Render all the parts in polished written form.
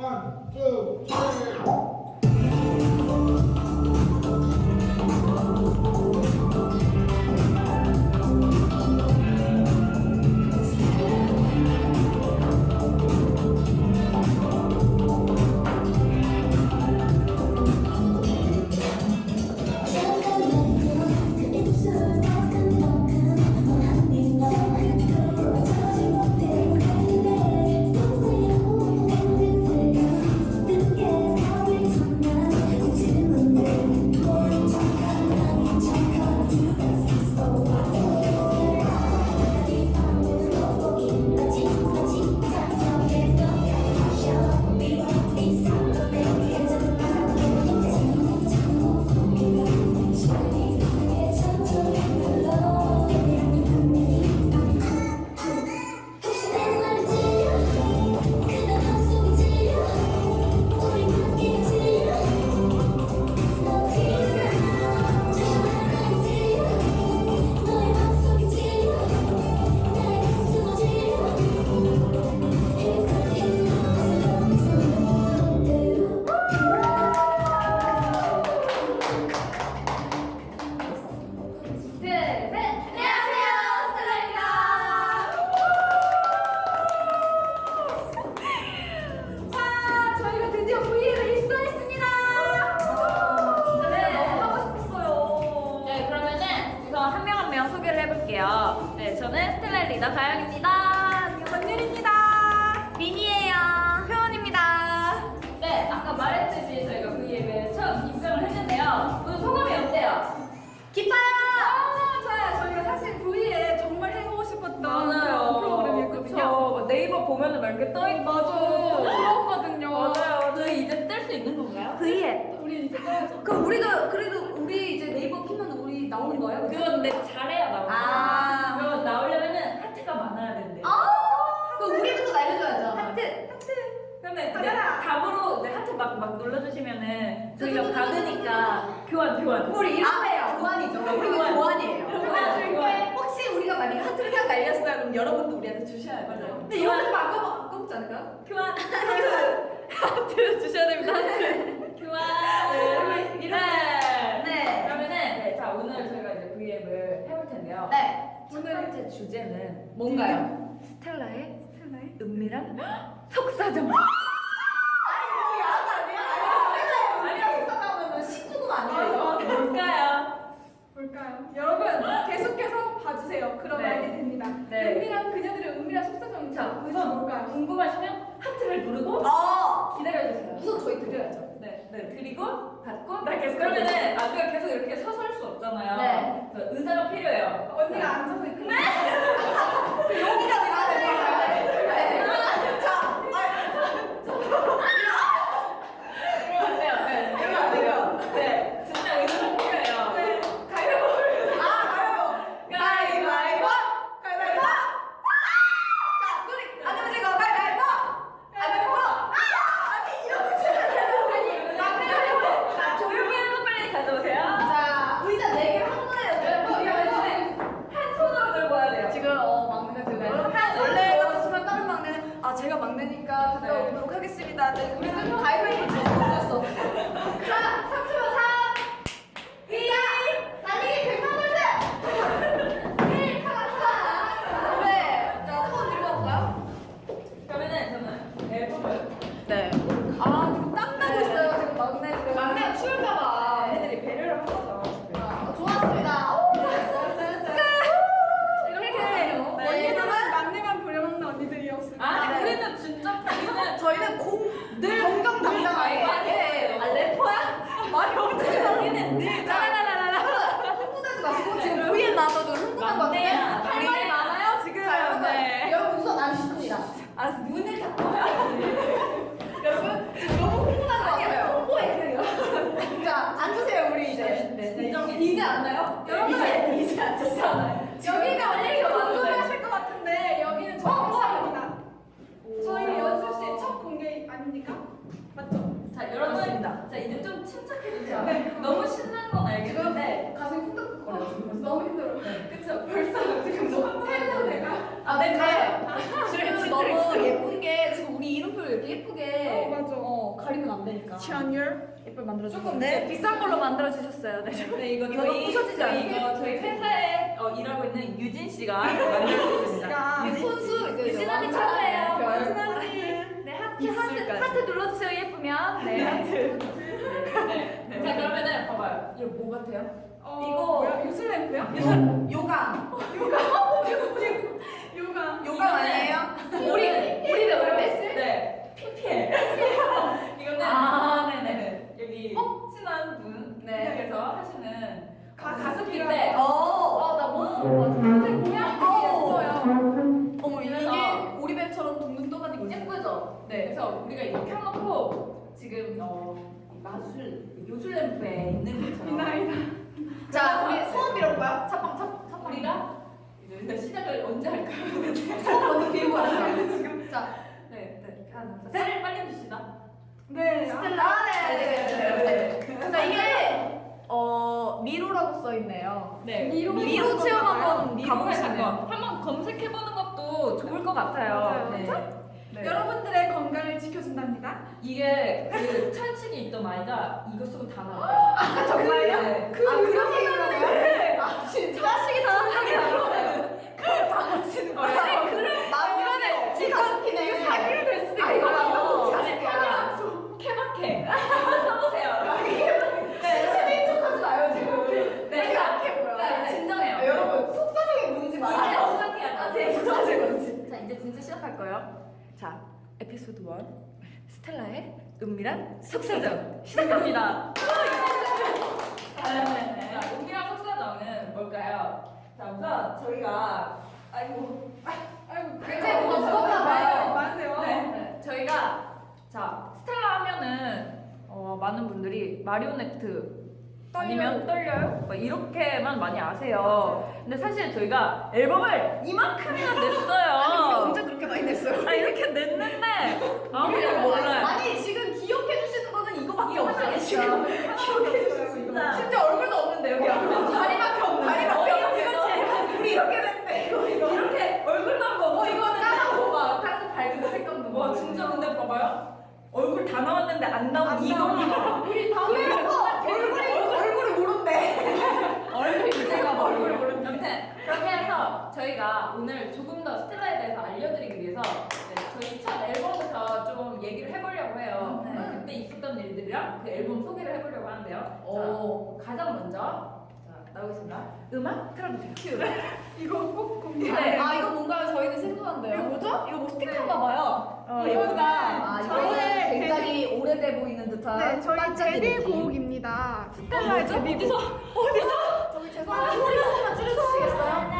One, two, three. 네, 저는 스텔라 리더 가영입니다. 권율입니다. 민이에요. 효원입니다. 네, 아까 말했듯이 저희가 V앱에 처음 입장을 했는데요. 오늘 소감이 어때요? 기뻐요. 좋아요. 저희가 사실 V에 정말 해보고 싶었던 맞아요. 그런 프로그램이었거든요. 그쵸. 네이버 보면은 막 이렇게 떠있고. 맞아. 부러웠거든요. 맞아요. 저희 이제 뜰 수 있는 건가요? V앱. 우리 이제 떠야죠. 그럼 그래도 우리 이제 네이버 키면 우리 나오는 거예요? 그건 근데 잘해야 나오고. 아. 그건 나오려면은 하트가 많아야 된대요. 그럼 우리부터 날려줘야죠. 하트. 그러면 받아라. 답으로 하트 막 눌러주시면은 저희가 받으니까 교환. 우리 이렇게 해요. 교환이죠. 우리 교환이에요. 교환. 혹시 우리가 만약에 하트를 그냥 날렸어요. 그럼 여러분도 우리한테 주셔야 돼요. 맞아요. 근데 이거 좀 아까웠지 않을까요? 교환. 하트 주셔야 됩니다. 하트. 교환. 네. 그러면은 자 오늘 저희가 이제 V앱을 해볼 텐데요. 네. 첫 번째 주제는 뭔가요? 스텔라의 은밀한 속사정. 볼까요? 여러분 계속해서 봐주세요. 그럼 네. 알게 됩니다. 네. 은밀한 그녀들의 은밀한 속사정. 자, 도대체 우선 뭘까요? 궁금하시면 하트를 누르고 기다려주세요. 우선 저희 드려야죠. 네, 드리고 받고. 그러면은 우리가 계속 이렇게 서서 할 수 없잖아요. 네. 그래서 의사가 필요해요. 언니가 앉아서 이렇게. 여기가 이러면 안 돼요. 네, 진짜 의사가 필요해요. 가위바위보. 조용히 하고 빨리 가져오세요. 한 손으로 들고 와야 돼요. 지금 막내가 들고 원래 같았으면 다른 막내는 제가 막내니까 갔다 네. 오도록 하겠습니다. 네, 우리는 가위바위보 졌어. 자, 3초 3 2 달리기 100만 1 가자. 네. 자, 손 들고 갈까요? 그러면은 저는 앨범을 네. 지금 땀 나고 있어요. 지금 막내 지금. 막내가 추울까봐 애들이 배려를 한 거죠. 좋았습니다. 오, 잘했어. 이렇게 언니들은 막내만 부려먹는 언니들이었어요. 아니 우리는 진짜 저희는 늘 정정당당하게. 래퍼야? 말이 엄청 우리는 늘 라라라라라. 흥분하지 마시고 지금 V에 나와서 좀 흥분한 것 같아요. 할 말이 많아요 지금. 자, 여러분. 네. 여러분 우선 앉으십니다. 문을 닫고요. 여러분 지금 너무 흥분한 것 같아요. 홍보해 자, 앉으세요 우리 이제. 이제 앉나요? 여러분 이제 앉았어요. 여기가 빨리 가봐도 돼. 궁금하실 것 같은데 여기는 정상입니다. 저희 연습실 첫 공개 아닙니까? 맞죠? 자 여러분, 맞습니다. 자 이제 좀 침착해주세요. 네. 너무 신난 건 알겠는데. 가슴이 쿵떡거려요. 지금 너무 힘들어요. 그쵸? 벌써 지금 너무 태도 내가. 네, 가요. 지금 너무 예쁘게 지금 우리 이름표 이렇게 예쁘게. 맞아. 천열 예쁘게 만들어주세요. 조금 네. 비싼 걸로 만들어 주셨어요. 네. 네, 이거 이거 저희 부서지지 않게. 저희 회사에 일하고 있는 유진 씨가 만들어주셨습니다. 손수 이제 유진 언니 최고예요. 별. 유진 언니. 네, 하트 입술까지. 하트 눌러주세요. 예쁘면. 네. 네. 자 그러면은 봐봐요. 이거 뭐 같아요? 이거 뭐야? 요술 램프야? 요강. 요가. 요강 아니에요? 우리는 오래됐을? 네. PPL. 이거는 아, 네네. 여기 친한 분 네. 그래서 하시는 가습기인데. 가습기인데 나 뭐? 근데 모양이 예뻐요. 어머 이게 그래서- 우리 배처럼 둥둥 떠다니고 있어요. 예쁘죠? 네, 그래서 우리가 이렇게 해놓고 지금 마술 요술 램프에 있는 것처럼 미나이다. 자 우리 소원 빌어볼까요? 첫방 우리가 이제 시작을 언제 할까요? 소원 먼저 빌고 하세요 지금. 자, 네. 셀을 빨리 주시다. 네. 스텔라. 네. 자, 이게 미로라고 써 있네요. 네. 미로 체험 한번 미로 가보시네요. 한번 검색해보는 것도 좋을 것 같아요. 맞아요. 네. 네. 여러분들의 건강을 지켜준답니다. 이게 그 철칙이 있던 아이가 이거 쓰고 다 나왔어요. 정말요? 네. 그런 거예요? 아 진짜? 자식이 다 한다고요. 다 고치는 거예요. 이거는 지 가습기네. 이거 사기로 될 수도 있어요. 이거 자식이야. 케바케. 써보세요. 네. 스페인 하지 마요 지금. 네. 케바케 뭐야? 진정해요. 여러분 속사정이 뭔지 이제 시작해야 돼. 자, 이제 진짜 시작할 거예요. 자, 에피소드 1. 스텔라의 은밀한 속사정 시작합니다. 자, 은밀한 속사정은 뭘까요? 자, 우선 저희가 아이고 굉장히 뭔가 무겁나 봐요. 맞아요. 네. 저희가 자 스텔라 하면은 많은 분들이 마리오네트 아니면 떨려요? 막 이렇게만 많이 아세요. 근데 사실 저희가 앨범을 이만큼이나 냈어요. 언제 그렇게 많이 냈어요? 아 이렇게 냈는데 아무도 몰라요. 아니, 지금 기억해 주시는 거는 이거밖에 이거밖에 없어요. 지금 기억해 주세요. 진짜. 심지어 얼굴도 없는데 여기 다리밖에 없는데. 다리밖에 없는데. 우리 이렇게 됐네. 이렇게 얼굴만 보고 이거는 까맣고 막 다른 밝은 색감도 와 막. 진짜 근데 봐봐요. 얼굴 다 나왔는데 안 나온 이겁니다. 우리 다 얼굴이 모른대. 얼굴이 제가 얼굴을 모르는 아무튼 그렇게 해서 저희가 오늘 조금 더 스텔라에 대해서 알려드리기 위해서 저희 첫 앨범부터 좀 얘기를 해보려고 해요. 네. 그때 있었던 일들이랑 그 앨범 소개를 해보려고 하는데요. 오. 자, 가장 먼저 자, 나오겠습니다. 음악 틀어주세요. 이거 꼭 공개. 네. 아, 이거 뭔가 저희는 생소한데요. 이거 뭐죠? 이거 뭐 스티커인가 봐요. 예쁘다. 아, 저희의 이거는 굉장히 오래돼 보이는 듯한. 네, 저희 반짝이 느낌. 데뷔곡입니다. 스텔라의 데뷔곡. 저기 죄송한데 소리 조금만 줄여주시겠어요?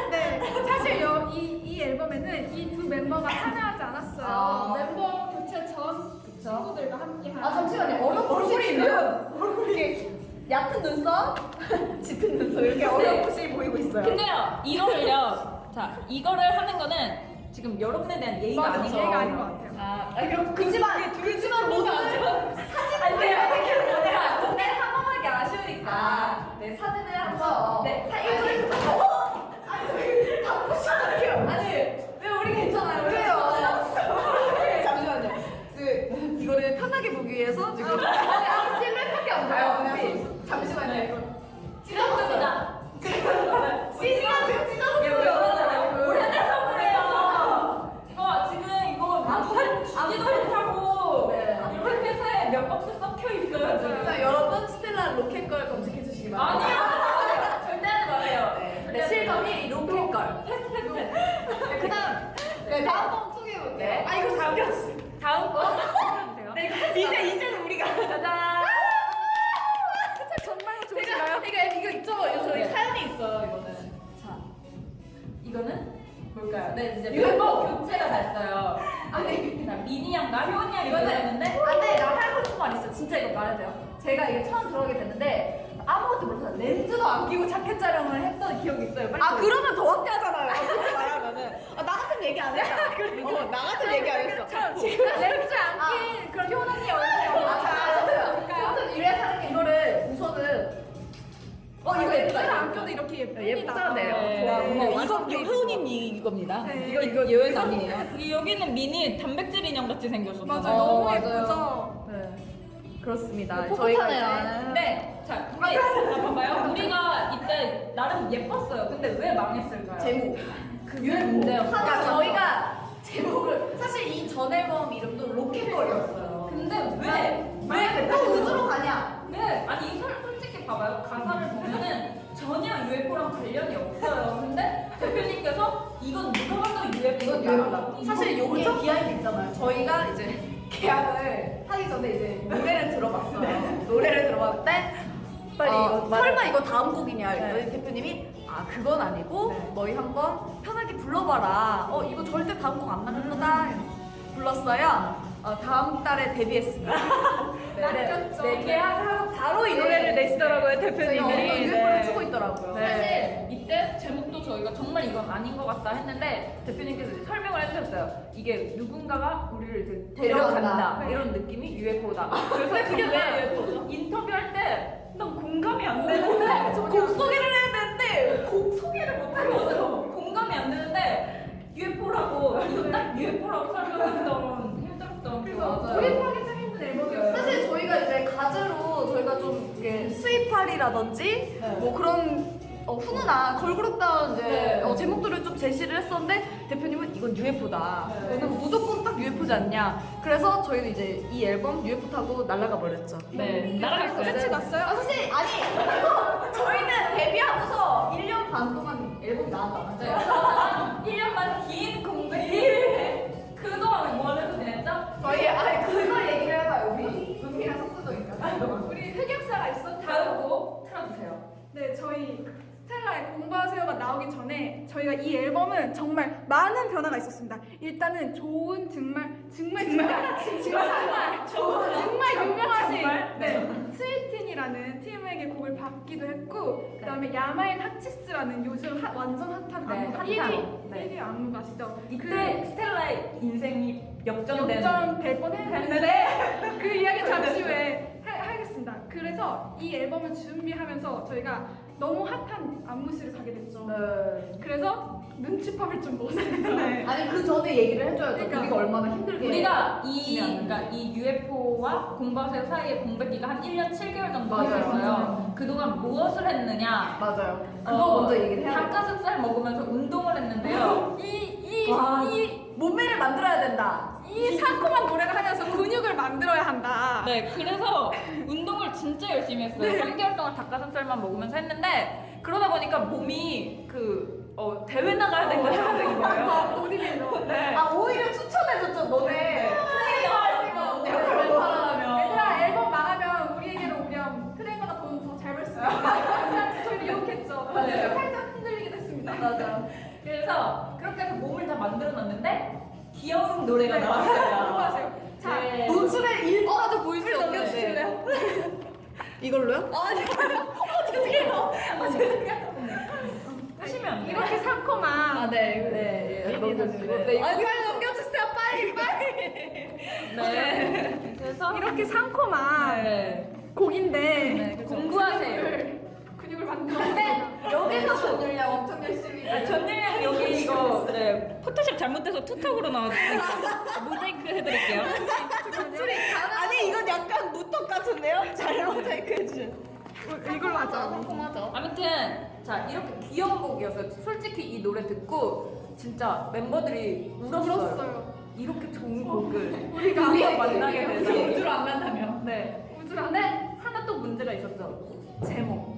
네, 사실 이 앨범에는 이 두 멤버가 참여하지 않았어요. 아. 멤버 교체 전 친구들과 함께한. 아, 잠시만요. 얼굴이 지금 이렇게 얕은 눈썹, 짙은 눈썹 이렇게 어렴풋이 보이고 있어요. 근데요, 이거를요. 자, 이거를 하는 거는 지금 여러분에 대한 예의가 맞아, 아니죠. 예의가 아닌 것 같아요. 그치만 모두는 안 돼요. 오늘 아침에 한번하기 아쉬우니까. 네, 사진을 한번. 네, 일본에서 아니, 저희 담보시면 아니, 왜 우리 괜찮아요? 왜요? 잠시만요. 이거를 편하게 보기 위해서 지금 실루엣밖에 안 봐요. 그냥 잠시만요. 네. 이거 찢었습니다. CG가 지금 찢어졌어요. 오래돼서 그래요. 이거 지금 이거 주지도 못하고 네. 이렇게 회사에 몇 박스 썩혀 있어요. 지금. 자, 여러분 스텔라 로켓걸 검색해 주시기 바랍니다. 아니요. 절대 하지 마세요. 네, 실검 1위 로켓걸. 그다음 네, 다음 번 소개해 볼게요. 네. 아, 이거 잠겼어. 다음 거 해주세요. 네, 이제는 우리가 짜잔. 정말 좋으신가요? 이거 있죠? 이거 저희 네. 사연이 있어요. 이거는. 자, 이거는 뭘까요? 네, 이제 이거 멤버 교체가 됐어요. 아니, 자, 미니 양과 효원이 양이 이거는 들어있는데 안돼, 나 하고 싶은 말 있어. 진짜 이거 말해도 돼요? 제가 이게 처음 들어오게 됐는데 아무것도 몰라서 렌즈도 안 끼고 자켓 촬영을 했던 기억이 있어요. 빨리 보여주세요. 그러면 더 확대하잖아요. 그렇게 말하면은. 나 같은 얘기 안 했다. 나 같은 얘기 안 했어. 지금 렌즈 안낀 그런 효원 언니 얼굴. 아무튼 이래서 이거를 우선은 이거 예쁘다. 렌즈를 안 껴도 이렇게 예쁩니다. 예쁘잖아요. 네. 좋아. 네. 뭔가 이거 완성돼 있어. 효은님 이겁니다. 네. 이거 예외는 아니에요. 여기는 미니 단백질 인형 같이 생겼어. 맞아요. 어, 너무 맞아요. 예쁘죠? 네. 그렇습니다. 풋풋하네요. 근데 자, 근데 봐봐요. 우리가 이때 나름 예뻤어요. 근데 왜 망했을까요? 제목. 그게 문제였어요. 그러니까 저희가 제목을 사실 이 전 앨범 이름도 로켓걸이었어요. 근데 왜 우주로 가냐? 네, 아니 솔직히 봐봐요. 가사를 보면은 전혀 UFO랑 관련이 없어요. 근데 대표님께서 이건 누가 봐도 이건 UFO다. 사실 요게 비하인드 있잖아요. 저희가 이제 계약을 하기 전에 이제 노래를 들어봤어요. 노래를 들어봤는데 설마 이거 다음 곡이냐 이랬더니 대표님이 아 그건 아니고 너희 한번 편하게 불러봐라. 이거 절대 다음 곡 안 나갈 거다. 불렀어요. 다음 달에 데뷔했습니다. 네, 계약하고 바로 이 노래를 내시더라고요, 대표님이. UFO를 추고 있더라고요. 사실 이때 제목도 저희가 정말 이건 아닌 것 같다 했는데 대표님께서 이제 설명을 해주셨어요. 이게 누군가가 우리를 이제 데려간다 이런 느낌이 UFO다. 그래서 그게 왜 인터뷰할 때 난 공감이 안 되는데 곡 소개를 해야 되는데 곡 소개를 못 하겠어요. 공감이 안 되는데 UFO라고 이거 딱 UFO라고 설명했던 힘들었던 맞아요. 조립하기 참 힘든 앨범이었어요. 사실 저희가 이제 가제로 저희가 좀 이렇게 스윗팔이라든지 뭐 그런 훈훈한 걸그룹다운 이제 제목들을 좀 제시를 했었는데 대표님은 이건 UFO다. 이거는 무조건 딱 UFO지 않냐. 그래서 저희는 이제 이 앨범 UFO 타고 날아가 버렸죠. 네, 날아갔어요. 끝이 났어요? 사실 아니 저희는 데뷔하고서 1년 반 동안 앨범 나왔다. 네, 그러다가 1년만 긴 공백이 그동안 뭐 하면서 지냈죠? 저희 그걸 얘기를 해봐요. 우리 은미랑 석수도니까. 우리 흑역사가 있어. 다음 곡 틀어주세요. 네, 저희 스텔라의 공부하세요가 나오기 전에 저희가 이 앨범은 정말 많은 변화가 있었습니다. 일단은 좋은 정말 유명하신 스위틴이라는 팀에게 곡을 받기도 했고 그다음에 야마인 하치스라는 요즘 완전 핫한 네, 안무가 핫한 1위 안무가 아시죠? 이때 스텔라의 인생이 역전되는 역전될 뻔했는데 그 이야기 잠시 후에 하겠습니다. 그래서 이 앨범을 준비하면서 저희가 너무 핫한 안무실을 가게 됐죠. 그래서 눈치밥을 좀 먹었습니다. 아니 그 전에 얘기를 해줘야죠. 그러니까. 우리가 얼마나 힘들게. 우리가 지내왔는지. 그러니까 이 UFO와 공부하세요 사이에 공백기가 한 1년 7개월 정도 맞아요, 있었어요. 맞아요. 그동안 무엇을 했느냐? 맞아요. 그거 먼저 얘기를 해야 돼요. 닭가슴살 먹으면서 운동을 했는데요. 이 몸매를 만들어야 된다. 상콤한 노래를 하면서 근육을 만들어야 한다. 네, 그래서 운동을 진짜 열심히 했어요. 3개월 동안 닭가슴살만 먹으면서 했는데 그러다 보니까 몸이 대회 나가야 될 것처럼 된 거예요. 보디빌더. 네. 오히려 추천해줬죠. 너네 트레이너 할수 있는 얘들아 앨범 망하면 우리에게로 오렴. 트레이너가 돈 더 잘 벌 수 있어. 저희를 유혹했죠. 네. 그래서 살짝 흔들리긴 했습니다. 맞아. 그래서 그렇게 해서 몸을 다 만들어 놨는데 귀여운 노래가 나왔어요. 공부하세요. 자, 네. 노출에 일부라도 보일 수 우리 없는데. 넘겨주실래요? 이걸로요? 죄송해요. 푸시면 안 돼요. 이렇게 상콤한 네. 넘겨주시고. 네, 빨리 넘겨주세요. 빨리. 네. 그래서 이렇게 상콤한 네. 곡인데 공부하세요. 근육을 만들었는데 여기서 전율량 엄청 열심히. 전일량 여기 이거 포토샵 잘못돼서 투턱으로 나왔으니까 모자이크 해드릴게요. 아니 이건 약간 무턱 같은데요? 잘 모자이크 해주세요. 이걸로 하자. 성공하죠. 아무튼 자 이렇게 귀여운 곡이었어요. 솔직히 이 노래 듣고 진짜 멤버들이 울었어요. 이렇게 좋은 곡을 우리가 만나게 돼서 우주로 안 만나면. 네. 우주라. 근데 하나 또 문제가 있었죠. 제목.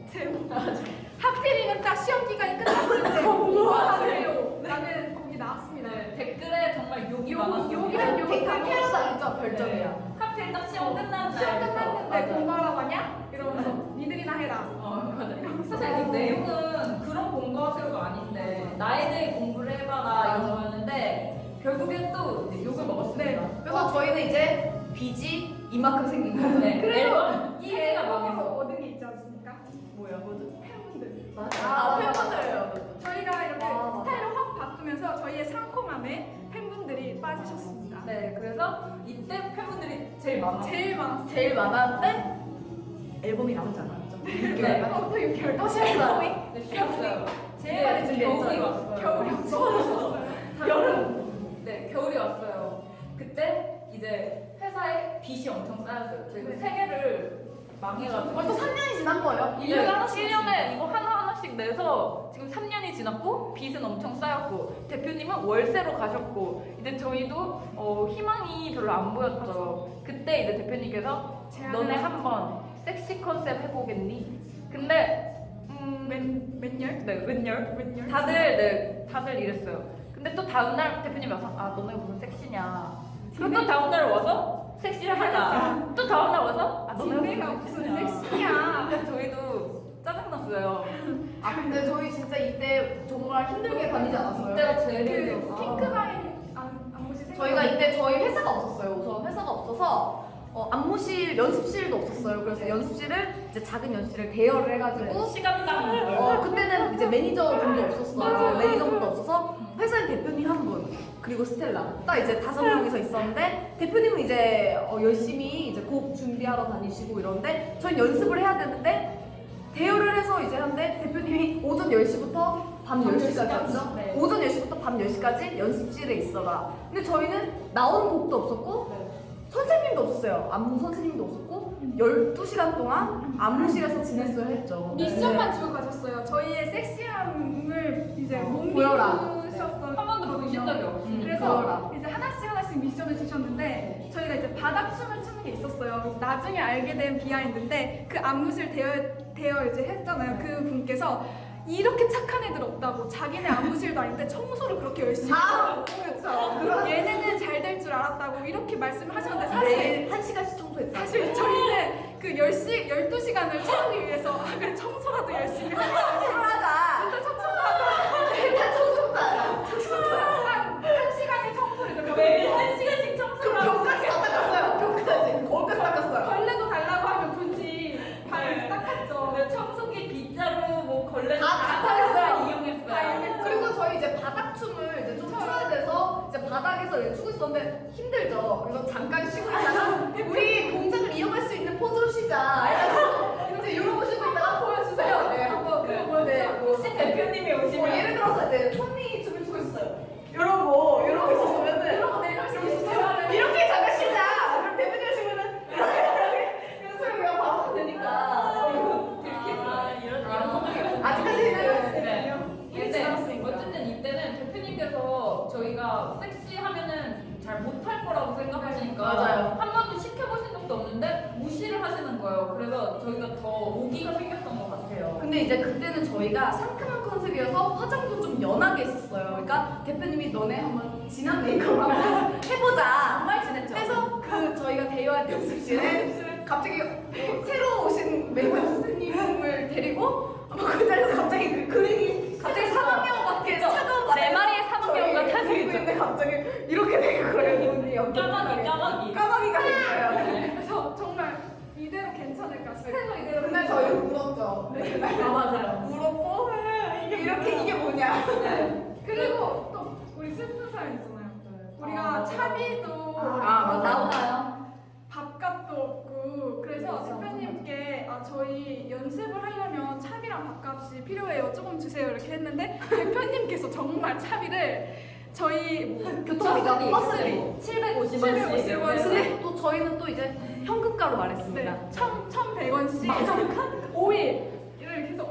하필이면 딱 시험 기간이 끝났을 때 공부하세요. 라는 곡이 나왔습니다. 네, 댓글에 정말 욕이 많았어요. 욕이란 욕이 다 캐러 다녔죠. 별점이야. 하필 딱 시험 끝난 날. 시험 끝났는데 맞아. 공부하라고 하냐? 이러면서 니들이나 해라. 맞아. 사실 이 내용은 그런 공부하세요가 아닌데 나에 대해 공부를 해봐라 이런 거였는데 결국엔 또 이제 욕을 먹었습니다. 그래서 저희는 이제 빚이 이만큼 생긴 거죠. 네. 그리고 앨범 이 세계가 앨범에서 망해서. 얻은 게 있지 않습니까? 뭐야, 뭐죠? 팬분들. 팬분들이에요. 저희가 이렇게 맞아. 스타일을 확 바꾸면서 저희의 상콤함에 팬분들이 빠지셨습니다. 네, 그래서 이때 팬분들이 제일 많았어요. 제일 많았어요. 제일 많았는데 앨범이 나오지 않았죠. 네. 또 6개월 또 쉬었어요. 네, 쉬었어요. 제일 많이 준비했죠. 겨울이 왔어요. 겨울이 없어졌어요. 여름. 네, 겨울이 왔어요. 그때 이제 회사에 빚이 엄청 쌓였어요. 저희가 세 개를 망해가지고. 벌써 3년이 지난 거예요? 1년에 하나씩 1년에 이거 하나하나씩 내서 지금 3년이 지났고 빚은 엄청 쌓였고 대표님은 월세로 가셨고 이제 저희도 희망이 별로 안 보였죠. 그때 이제 대표님께서 너네 한번 섹시 컨셉 해보겠니? 근데 웬열? 네 웬열? 웬열? 다들 이랬어요. 근데 또 다음날 대표님이 와서 아 너네 무슨 섹시냐. 그리고 또 다음날 와서 섹시를 하자. 또 다음날 와서 아 너네 내가 무슨 무슨 섹시야. 근데 저희도 짜증났어요. 아 근데 저희 진짜 이때 정말 힘들게 다니지 않았어요? 이때가 그 제일 핑크바인 안무실 생각. 저희가 이때 저희 회사가 없었어요. 우선 회사가 없어서 안무실, 연습실도 없었어요. 그래서 연습실을 이제 작은 연습실을 대여를 해가지고 시간당 그때는 이제 매니저분도 없었어요. 매니저분도 없어서 회사에 대표님 한 분, 그리고 스텔라 딱 이제 5명이서 있었는데 대표님은 이제 열심히 이제 곡 준비하러 다니시고 이러는데 저희 연습을 해야 되는데 대여를 해서 이제 하는데 대표님이 오전 10시부터 밤 10시까지 네. 오전 10시부터 밤 10시까지 연습실에 있어라. 근데 저희는 나오는 곡도 없었고 선생님도 없었어요. 안무 선생님도 없었고 12시간 동안 안무실에서 지냈어야 했죠. 미션만 주고 가셨어요. 저희의 섹시함을 이제 못 보여라. 믿으셨어요. 한 번도 보신 적이 없어요. 그래서 보여라. 이제 하나씩 미션을 주셨는데 저희가 이제 바닥 춤을 추는 게 있었어요. 나중에 알게 된 비하인드인데 그 안무실 대여 이제 했잖아요. 그 분께서 이렇게 착한 애들 없다고 자기네 안무실도 아닌데 청소를 그렇게 열심히 하고 그렇죠. 얘네는 잘 될 줄 알았다고 이렇게 말씀을 하셨는데 사실 매일 1시간씩 청소했어요. 사실 저희는 그 12시간을 채우기 위해서 그래 청소라도 열심히 하자. 하자. 일단 청소도 하자. 한 시간의 청소를 이제 매일 1시간씩 청소를 하고 벽까지 다 닦았어요. 벽까지. 거기까지 닦았어요. 걸레도 달라고 하면 굳이 발 닦았죠. 네, 청소기 빗자루 뭐 걸레 다 닦았어요. 이용했어요. 그리고 저희 이제 바닥춤을 이제 좀 춰야 돼서 이제 바닥에서 이제 추고 있었는데 힘들죠. 그래서 잠깐 쉬고 있다가 우리 공장을 이어갈 수 있는 포즈로 쉬자. 해가지고 이제 이러고 쉬고 있다가 보여주세요. 네, 한번 그거 뭐였죠? 네, 혹시 대표님이 오시면 예를 들어서 이제 선미 춤을 추고 있어요. 이러고 있었으면은 이러고 내려갈 수 있어요. 이렇게 잠깐 쉬자. 그럼 대표님 하시면은 이렇게 그래서 우리가 바로 되니까. 이런 상황이 아직까지는 네. 이제 어쨌든 이때는 대표님께서 저희가 섹시하면은 잘 못할 거라고 생각하시니까 맞아요. 한 번도 시켜보신 적도 없는데 무시를 하시는 거예요. 그래서 저희가 더 오기가 생겼던 것 같아요. 근데 이제 그때는 저희가 상큼한 컨셉이어서 화장도 좀 연하게 했었어요. 그러니까 대표님이 너네 한번 진한 메이크업 한번 해보자. 정말 진했죠. 해서 그 저희가 대여할 연습실에 갑자기 새로 오신 메이크업 선생님을 데리고 그 자리에서 갑자기 그 그림이 갑자기 사망여우 같게 차가운 네 마리의 사망여우가 타지고 있는데 갑자기 이렇게 된 거예요. 눈이 까마귀. 까마귀가 된 거예요. 그래서 정말 이대로 괜찮을까? 스텔라 이대로 그날 저희 울었죠. 맞아요. 울었고 이게 뭐냐. 그리고 또 우리 슬픈 사연 있잖아요. 우리가 차비도 나오나요? 밥값도 없고 그래서 대표님께 저희 연습을 하려면 차비랑 밥값이 필요해요. 조금 주세요 이렇게 했는데 대표님께서 정말 차비를 저희 교통비가 버스비 750원씩. 750원. 근데 또 저희는 또 이제 현금가로 말했습니다. 네, 1,100원씩 5일 이렇게 해서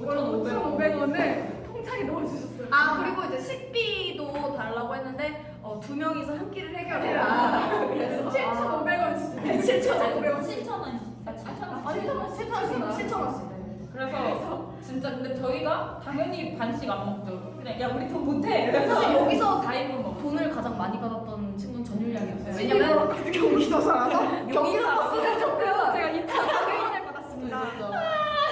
5,500원을 통장에 넣어주셨어요. 그리고 이제 식비도 달라고 했는데 2명이서 한 끼를 해결해라. 그래서 7,500원씩. 7,500원씩. 7,000원씩. 7,000원씩. 그래서 진짜 근데 저희가 당연히 반씩 안 먹죠. 그냥 야 우리 돈 못해. 사실 그래서 여기서 다임을 먹어. 돈을 가장 많이 받았던 친구는 전율량이었어요. 네. 왜냐면 경기도 살아서 경기도 버스를 그래서 줬고요. 제가 2,400원을 받았습니다.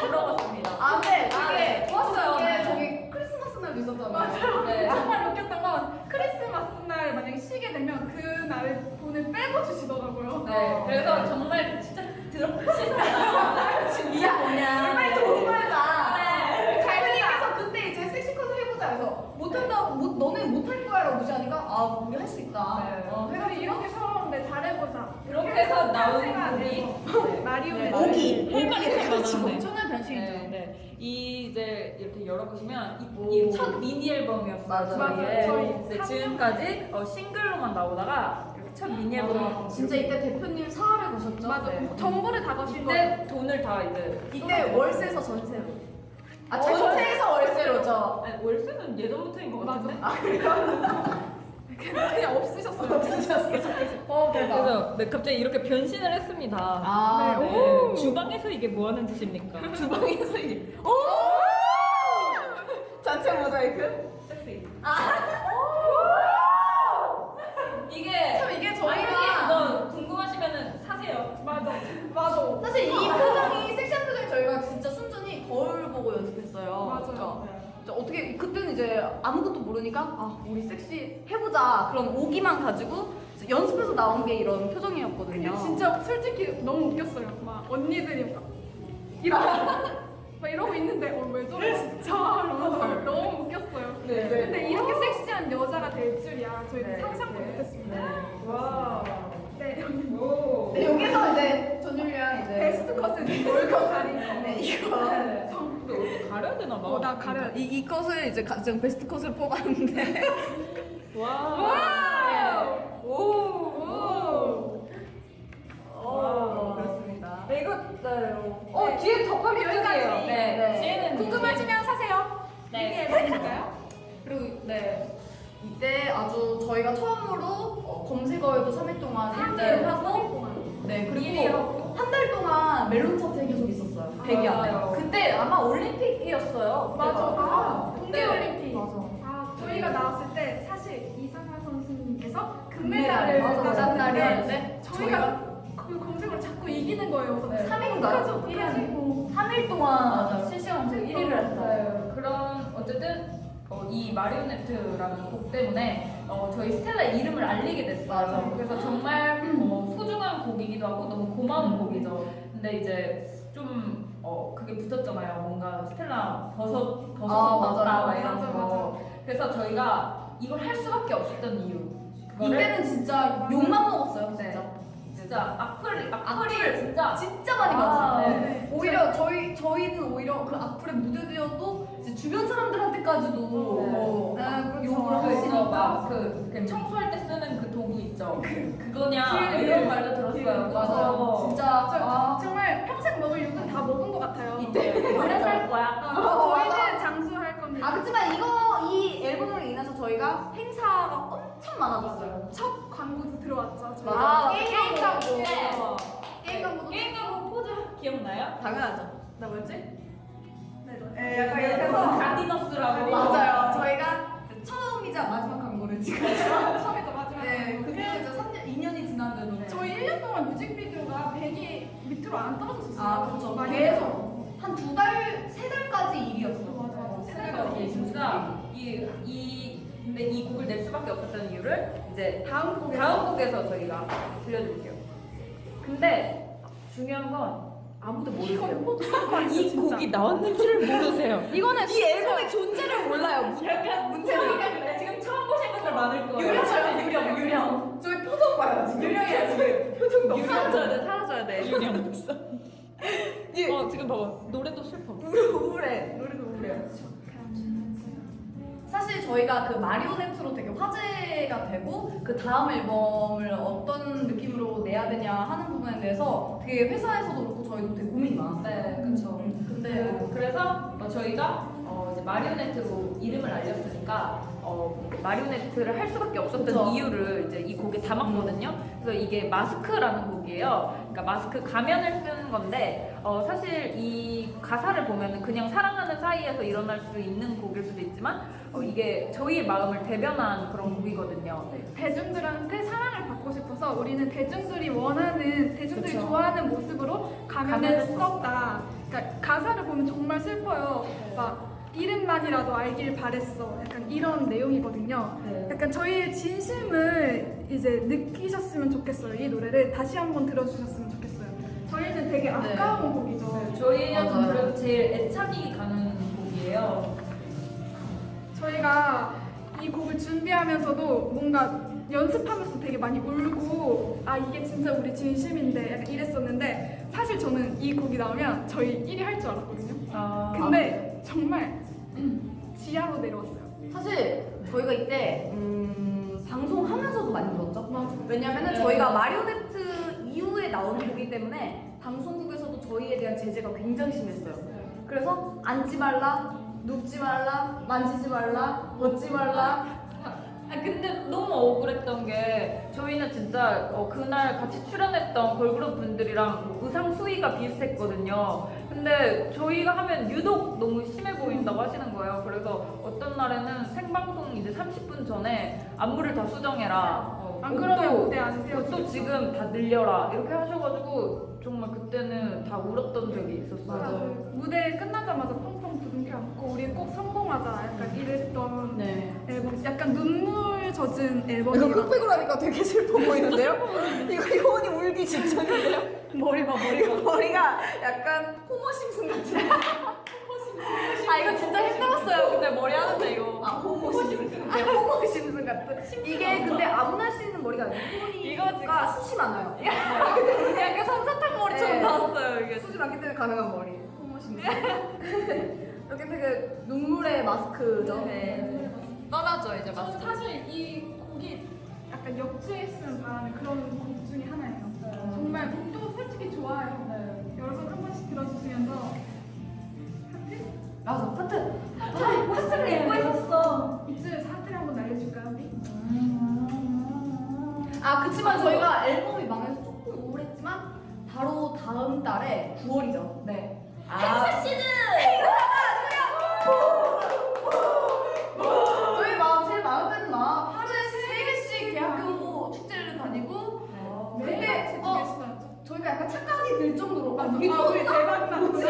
들어갔습니다. 근데 네, 좋았어요. 이게 저기 크리스마스 날도 있었잖아요. 맞아요. 네. 정말 웃겼던 건 크리스마스 날 만약에 쉬게 되면 그날 돈을 빼고 주시더라고요. 네, 그래서 정말 진짜 들어가시잖아요. 이게 뭐냐. 빨리 돈 벌자. 네. 잘그님께서 그때 이제 섹시 컨셉 해보자 해서 못한다고 너네 못할 거야라고 무시하니까 우리 할 수 있다. 네. 우리 이렇게 서러운데 잘해보자. 이렇게 해서 나온 생각 안 곡이 해서. 마리오네. 엄청난 변신이죠. 네. 이 이제 이렇게 열어보시면 오. 이 첫 미니 앨범이었어요. 맞아요. 맞아요. 저희 네, 지금까지 싱글로만 나오다가 이렇게 첫 미니 앨범. 진짜 이때 대표님 사활을 거셨죠? 맞아. 네. 전부를 다 거신 거예요. 이때 돈을 다 이제 이때 월세에서 전세로. 아 전세에서 월세로죠. 아니, 월세는 예전부터인 것 맞아. 같은데. 그냥 없으셨어요. 어 대박. 그래서 네, 갑자기 이렇게 변신을 했습니다. 아 네. 네. 주방에서 이게 뭐 하는 짓입니까? 주방에서 이게. 오! 자체 모자이크? 섹시. 이게 참 이게 저희가 이거 궁금하시면은 사세요. 맞아. 사실 이 표정이 섹시한 표정이 저희가 진짜 순전히 거울 보고 연습했어요. 맞아요. 그러니까 진짜 어떻게 그때는 이제 아무것도 모르니까 아 우리 섹시 해보자 그런 오기만 가지고 이제 연습해서 나온 게 이런 표정이었거든요. 근데 진짜 솔직히 너무 웃겼어요. 막 언니들이 막 막 이러고 있는데 왜 저래 진짜 이러면서 너무 웃겼어요. 네, 네. 근데 이렇게 섹시한 여자가 될 줄이야 저희는 네, 상상도 네, 못했습니다. 와. 네. 오. 네, 여기서 이제 전율이랑 이제 베스트 컷은 월컷 자리. 네 이거 근데 얼굴 가려야 되나 봐. 나 가려. 이 컷을 이제 지금 베스트 컷을 뽑았는데 와. 오. 오. 그렇습니다. 네, 이거 어 뒤에 덧걸이 여기까지. 네. 뒤에는 궁금하시면 사세요. 네. 이게 앨범인가요? 그리고 네 이때 아주 저희가 처음으로 검색어에도 3일 동안 1위를 하고 네 그리고 한 달 동안 멜론 차트에 계속 있었어요. 100위 안에. 맞아요. 그때 아마 올림픽이었어요. 맞아. 아, 그때. 동계올림픽. 맞아. 아, 저희가 나왔을 때 사실 이상하 선수님께서 금메달을 금메달을 맞아 따신 날에 날이었는데 저희가 그 검색을 자꾸 이기는 거예요. 그래서 네. 3일 어떡하지, 어떡하지? 3일 동안 맞아요. 실시간 검색 1위를 했어요. 네, 그런 어쨌든 이 마리오네트라는 곡 때문에 저희 스텔라의 이름을 알리게 됐어요. 맞아요. 그래서 정말 소중한 곡이기도 하고 너무 고마운 곡이죠. 근데 이제 좀 그게 붙었잖아요. 뭔가 스텔라 벗어 맞아요. 봤다 막 이런 맞아, 거. 그래서 저희가 이걸 할 수밖에 없었던 이유. 그거를 이때는 진짜 욕만 먹었어요, 진짜. 진짜 악플을 진짜 진짜 많이 아, 받았어요. 네. 오히려 저희는 오히려 그 악플에 무뎌지어도 이제 주변 사람들한테까지도 네, 욕을 그렇죠. 하시니까 막그 청소할 때 쓰는 그 도구 있죠. 그거냐 길, 이런 말도 들었어요. 맞아요. 진짜 정말 평생 먹을 욕은 다 먹은 것 같아요. 이때 오래 살 거야. 저희는 장수할 겁니다. 그렇지만 이 앨범으로 인해서 저희가 행사가 엄청 많아졌어요. 첫 광고도 들어왔죠. 저희. 맞아. 게임 광고. 네. 게임 광고도 게임 광고 포즈 기억나요? 당연하죠. 나 뭐였지? 네, 약간 이렇게 해서 가디너스라고. 맞아요. 저희가 처음이자 마지막 광고를 찍었죠. 처음에서 마지막. 네, 그게 이제 2년이 지났는데도 저희 1년 동안 뮤직비디오가 100이 밑으로 안 떨어졌었어요. 아 그렇죠. 많이 계속 한 2달, 3달까지 1위였어. 맞아. 세대까지 진짜 근데 이 곡을 낼 수밖에 없었던 이유를 이제 다음 곡에 다음 곡에서 저희가 들려드릴게요. 근데 중요한 건 아무도 모르세요. 이 곡이 나왔는지를 모르세요. 이거는 이 앨범의 존재를 몰라요. 약간 문제가 지금 처음 보신 분들 많을 거예요. 유령. 저희 표정 봐요. 지금. 유령이야 지금. 표정 너무 사라져야 돼. 유령. 지금 봐봐. 노래도 슬퍼. 우울해. 노래도 우울해요. 사실 저희가 그 마리오네트로 되게 화제가 되고 그 다음 앨범을 어떤 느낌으로 내야 되냐 하는 부분에 대해서 되게 회사에서도 그렇고 저희도 되게 고민이 많았어요. 네, 그렇죠. 근데 그래서 저희가 이제 마리오네트로 이름을 알렸으니까 마리오네트를 할 수밖에 없었던 그쵸. 이유를 이제 이 곡에 담았거든요. 그래서 이게 마스크라는 곡이에요. 그러니까 마스크 가면을 쓰는 건데 사실 이 가사를 보면은 그냥 사랑하는 사이에서 일어날 수 있는 곡일 수도 있지만 이게 저희의 마음을 대변한 그런 곡이거든요. 네. 대중들한테 사랑을 받고 싶어서 우리는 대중들이 원하는, 대중들이 그쵸. 좋아하는 모습으로 가면을 가면을 썼다. 그러니까 가사를 보면 정말 슬퍼요. 네. 막 이름만이라도 알길 바랬어. 약간 이런 내용이거든요. 네. 약간 저희의 진심을 이제 느끼셨으면 좋겠어요. 이 노래를 다시 한번 들어주셨으면 좋겠어요. 저희는 되게 아까운 곡이죠. 저희한테 맞아요. 그래도 제일 애착이 가는 곡이에요. 저희가 이 곡을 준비하면서도 뭔가 연습하면서 되게 많이 울고 이게 진짜 우리 진심인데 약간 이랬었는데 사실 저는 이 곡이 나오면 저희 1위 할 줄 알았거든요. 근데 정말 지하로 내려왔어요. 사실 저희가 이때 방송하면서도 많이 들었죠. 왜냐면은 네. 저희가 마리오네트 이후에 나온 곡이기 때문에 방송국에서도 저희에 대한 제재가 굉장히 심했어요. 그래서 앉지 말라, 눕지 말라, 만지지 말라, 걷지 말라. 아 근데 너무 억울했던 게 저희는 진짜 그날 같이 출연했던 걸그룹 분들이랑 의상 수위가 비슷했거든요. 근데 저희가 하면 유독 너무 심해 보인다고 하시는 거예요. 그래서 어떤 날에는 생방송 이제 30분 전에 안무를 다 수정해라. 안 그러면 옷도- 무대 안 세워지겠죠. 옷도 지금 다 늘려라. 이렇게 하셔가지고 정말 그때는 다 울었던 적이 있었어요. 맞아요. 무대 끝나자마자 펑펑 두근겨 안고 우리 꼭 성공하자 약간 이랬던 네. 앨범, 약간 눈물 젖은 이거 앨범이라. 흑백으로 하니까 되게 슬퍼 보이는데요? 이거 효원이 울기 직전인데요? 머리 봐, 머리가 약간 호모 심슨 같은. 아 이거 진짜 힘들었어요. 근데 머리 하는데 이거. 아, 호모 심슨. 호모 심슨 같은. 이게 근데 아무나 할 수 있는 머리가 아니고 이거 호니가 숱이 많아요. 약간 솜사탕 머리처럼 네. 나왔어요 이게. 숱이 많기 때문에 가능한 머리. 호모 심슨. 이렇게 되게 눈물의 마스크죠. 네. 떠나죠 이제 저는 마스크. 사실 이 곡이 약간 역주행했으면 바라는 그런 곡 중에 하나예요. 정말 곡도 솔직히 좋아요. 여러분 한 번씩 들어주시면서 하트? 맞아, 파트. 파스를 예뻐했었어. 이쯤에서 하트를 한번 날려줄까요, 우리? 아, 그치만 저희가 앨범이 망해서 조금 우울했지만 바로 다음 달에 9월이죠. 네. 행사 씨는 저희 마음 제일 마음 드는 마음 하루에 3개씩 대학교 축제를 다니고 근데 저희가 약간 착각이 들 정도로 우리 우리 대박 났지?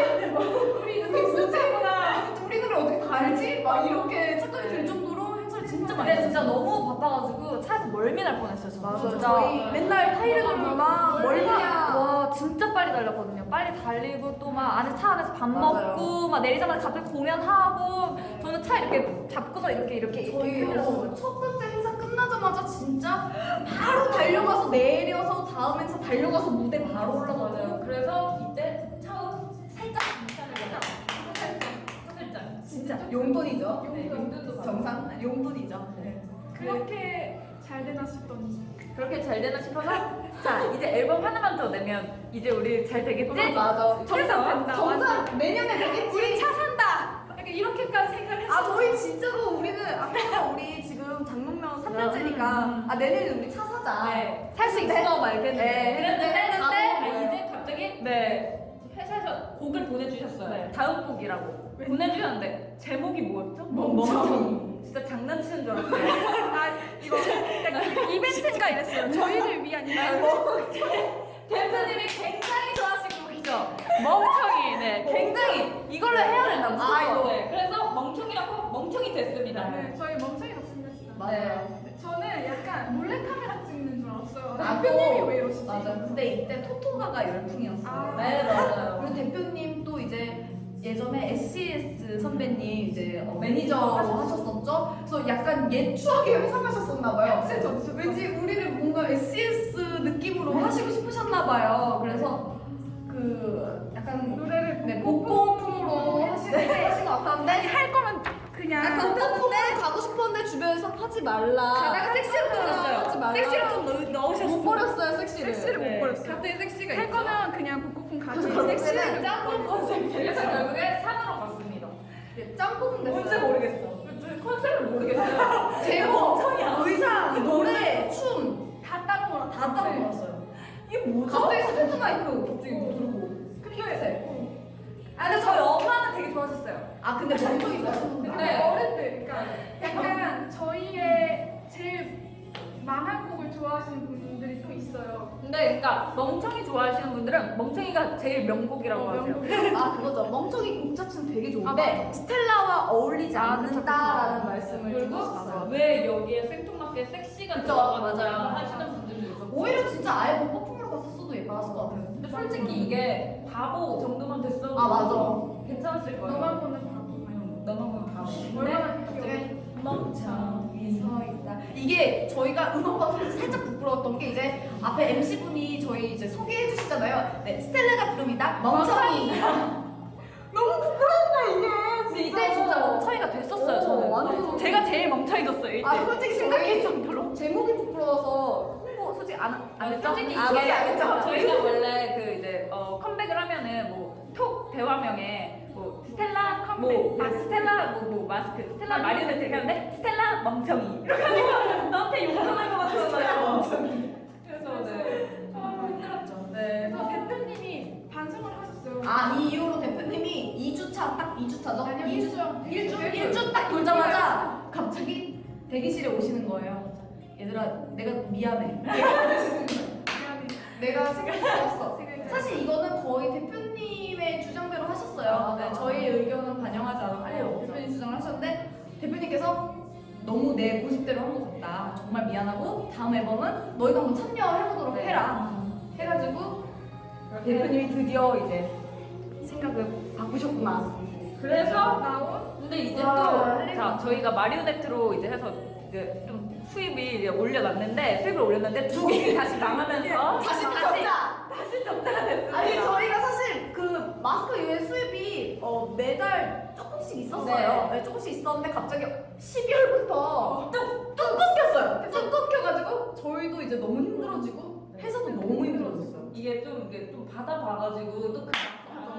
우리 이거 되게 못하구나 우리 노래 어떻게 다 알지? 막 이렇게 착각이 들 정도로 행사를 진짜 많이 근데 진짜 했어요. 너무 바빠가지고 차에서 멀미 날 뻔했어요. 저는. 맞아요. 진짜. 저희 맨날 타이레 돌고막 멀미야. 와 진짜 빨리 달렸거든요. 빨리 달리고 또 막 안에 차 안에서 밥 맞아요. 먹고 막 내리자마자 갑자기 공연하고 저는 차 이렇게 잡고서 이렇게 저희 흘렸어요. 첫 번째 행사 끝나자마자 진짜 바로 달려가서 내려서 다음 행사 달려가서 무대 바로 올라가요. 맞아요. 그래서 이때 차후 살짝 괜찮을 살짝 진짜 용돈이죠. 네, 용돈도 정상 용돈이죠. 그렇게 잘 되나 싶더니 그렇게 잘 되나 싶어서 자 이제 앨범 하나만 더 내면 이제 우리 잘 되겠지? 맞아. 정상 된다. 정상 내년에 되겠지. 차 산다. 약간 이렇게까지 생각했어. 아 저희 진짜로 우리는 아까 우리 지금 장롱명 3년째니까 아 내년에 우리 차 사자. 네, 살 수 있어 막 이렇게 네. 했는데 이제 갑자기 네 회사에서 곡을 보내주셨어요. 다음 곡이라고 보내주셨는데 제목이 뭐였죠? 멍청이. 진짜 장난치는 줄 알았어요. 아 이거 약간 이벤트가 이랬어요. 저희를 위한 이벤트. 대표님이 굉장히 좋아하시는 곡이죠. 멍청이. 네, 굉장히 이걸로 해야 된다. 무조건. 아, 이거. 네, 그래서 멍청이라고 멍청이 됐습니다. 네, 저희 멍청이 같습니다. 진짜. 맞아요. 저는 약간 몰래카메라 찍는 줄 알았어요. 아, 대표님이 왜 이러시지? 맞아. 근데 이때 토토가가 열풍이었어요. 아. 네, 맞아요. 그리고 대표님 또 이제 예전에 SES 선배님 이제 매니저로 하셨었죠. 그래서 약간 옛 추억에 회상하셨었나 봐요. 왠지 우리를 뭔가 SES 느낌으로 하시고 싶으셨나 봐요. 그래서 그 약간 노래를 네, 복고풍으로 하시는 것 같았는데 할 거면 그냥 약간 복고풍으로 가고 싶었는데 주변에서 하지 말라. 가다가 섹시로 끊었어요. 하지 말라. 섹시로 좀 넣으셨어요. 못 버렸어요 섹시를. 섹시를 네. 못 버렸어요. 갑자기 섹시가 할 있죠. 거면 그냥 복고풍 가지. 그래서 섹시를 짬뽕 컨셉. 그래서 결국에 산으로 갔습니다. 짬뽕 됐어요. 뭔지 모르겠어. 저 컨셉을 모르겠어요. 제목, 의상, 노래, 춤 다 따로 놀아. 다 따로 놀았어요. 이게 뭐죠? 갑자기 스탠드 마이크 갑자기 들고 피어세. 아 근데 저희 엄마는 되게 좋아하셨어요. 아 근데 멍청이 좋아하셨는데. 근데 어른들, 그러니까 약간 저희의 제일 망한 곡을 좋아하시는 분들이 또 있어요. 근데 그러니까 멍청이 좋아하시는 분들은 멍청이가 제일 명곡이라고 하세요. 명곡. 아 그거죠. 멍청이 곡 자체는 되게 아, 좋은데 스텔라와 어울리지 그쵸, 않는다라는 그쵸. 말씀을 그리고 해주셨어요. 왜 여기에 생뚱맞게 섹시가 그쵸, 들어가느냐 맞아요. 하시는 분들도 있었고 오히려 진짜 아예 복고풍으로 갔었어도 예뻐졌을 것 같아요. 근데 솔직히 이게 바보 정도만 됐어도 아, 맞아. 괜찮았을 거예요. 너만 보는 바보. 너만 보면 바보. 얼마나 근데 귀여워. 멍청이 서 있다. 이게 저희가 음악 방송에서 살짝 부끄러웠던 게 이제 앞에 MC 분이 저희 이제 소개해 주시잖아요. 네, 스텔라가 부릅니다. 멍청이. 너무 부끄러운다 이게. 근데 이때 진짜 멍청이가 됐었어요. 저는 완전. 제가 제일 멍청해졌어요. 이때 아 솔직히 생각할 저희 정도로. 제목이 부끄러워서 홍보 솔직히 안 했죠? 솔직히 아, 이게 안 했죠? 저희가 원래 그 이제 컴백을 하면은 뭐 톡 대화명에 뭐 스텔라 컴백, 스텔라 뭐 마스크, 스텔라 마리오네트 이렇게 하는데 스텔라 멍청이 이렇게 하니까 나한테 욕하는 것 같았어요. 그래서 네. 힘들었죠. 네. 그래서 대표님이 반성을 하셨어요. 아, 이 이후로 대표님이 2주차 딱 2주차죠? 아니요, 1주 일주. 딱 돌자마자 갑자기 대기실에 오시는 거예요. 얘들아, 내가 미안해. 내가 생각이 들었어. 사실 이거는 거의 대표님의 주장대로 하셨어요. 네, 저희 의견은 반영하지 않았고 대표님 주장을 하셨는데 대표님께서 너무 내 고집대로 한 것 같다. 정말 미안하고 다음 앨범은 너희가 한번 참여해보도록 네. 해라. 해가지고 대표님이 드디어 이제 생각을 바꾸셨구나. 그래서 나온 근데 이제 와, 또 자 저희가 마리오네트로 이제 해서 이제 좀 수입이 이제 올려놨는데 수입을 올렸는데 두 개를 다시 망하면서 다시 적자가 됐습니다. 아니 저희가 사실 그 마스크 이외 수입이 매달 조금씩 있었어요. 네, 조금씩 있었는데 갑자기 12월부터 뚝 끊겼어요. 뚝 끊겨가지고 저희도 이제 너무 힘들어지고 회사도 너무 힘들어졌어요. 이게 좀 받아봐가지고 또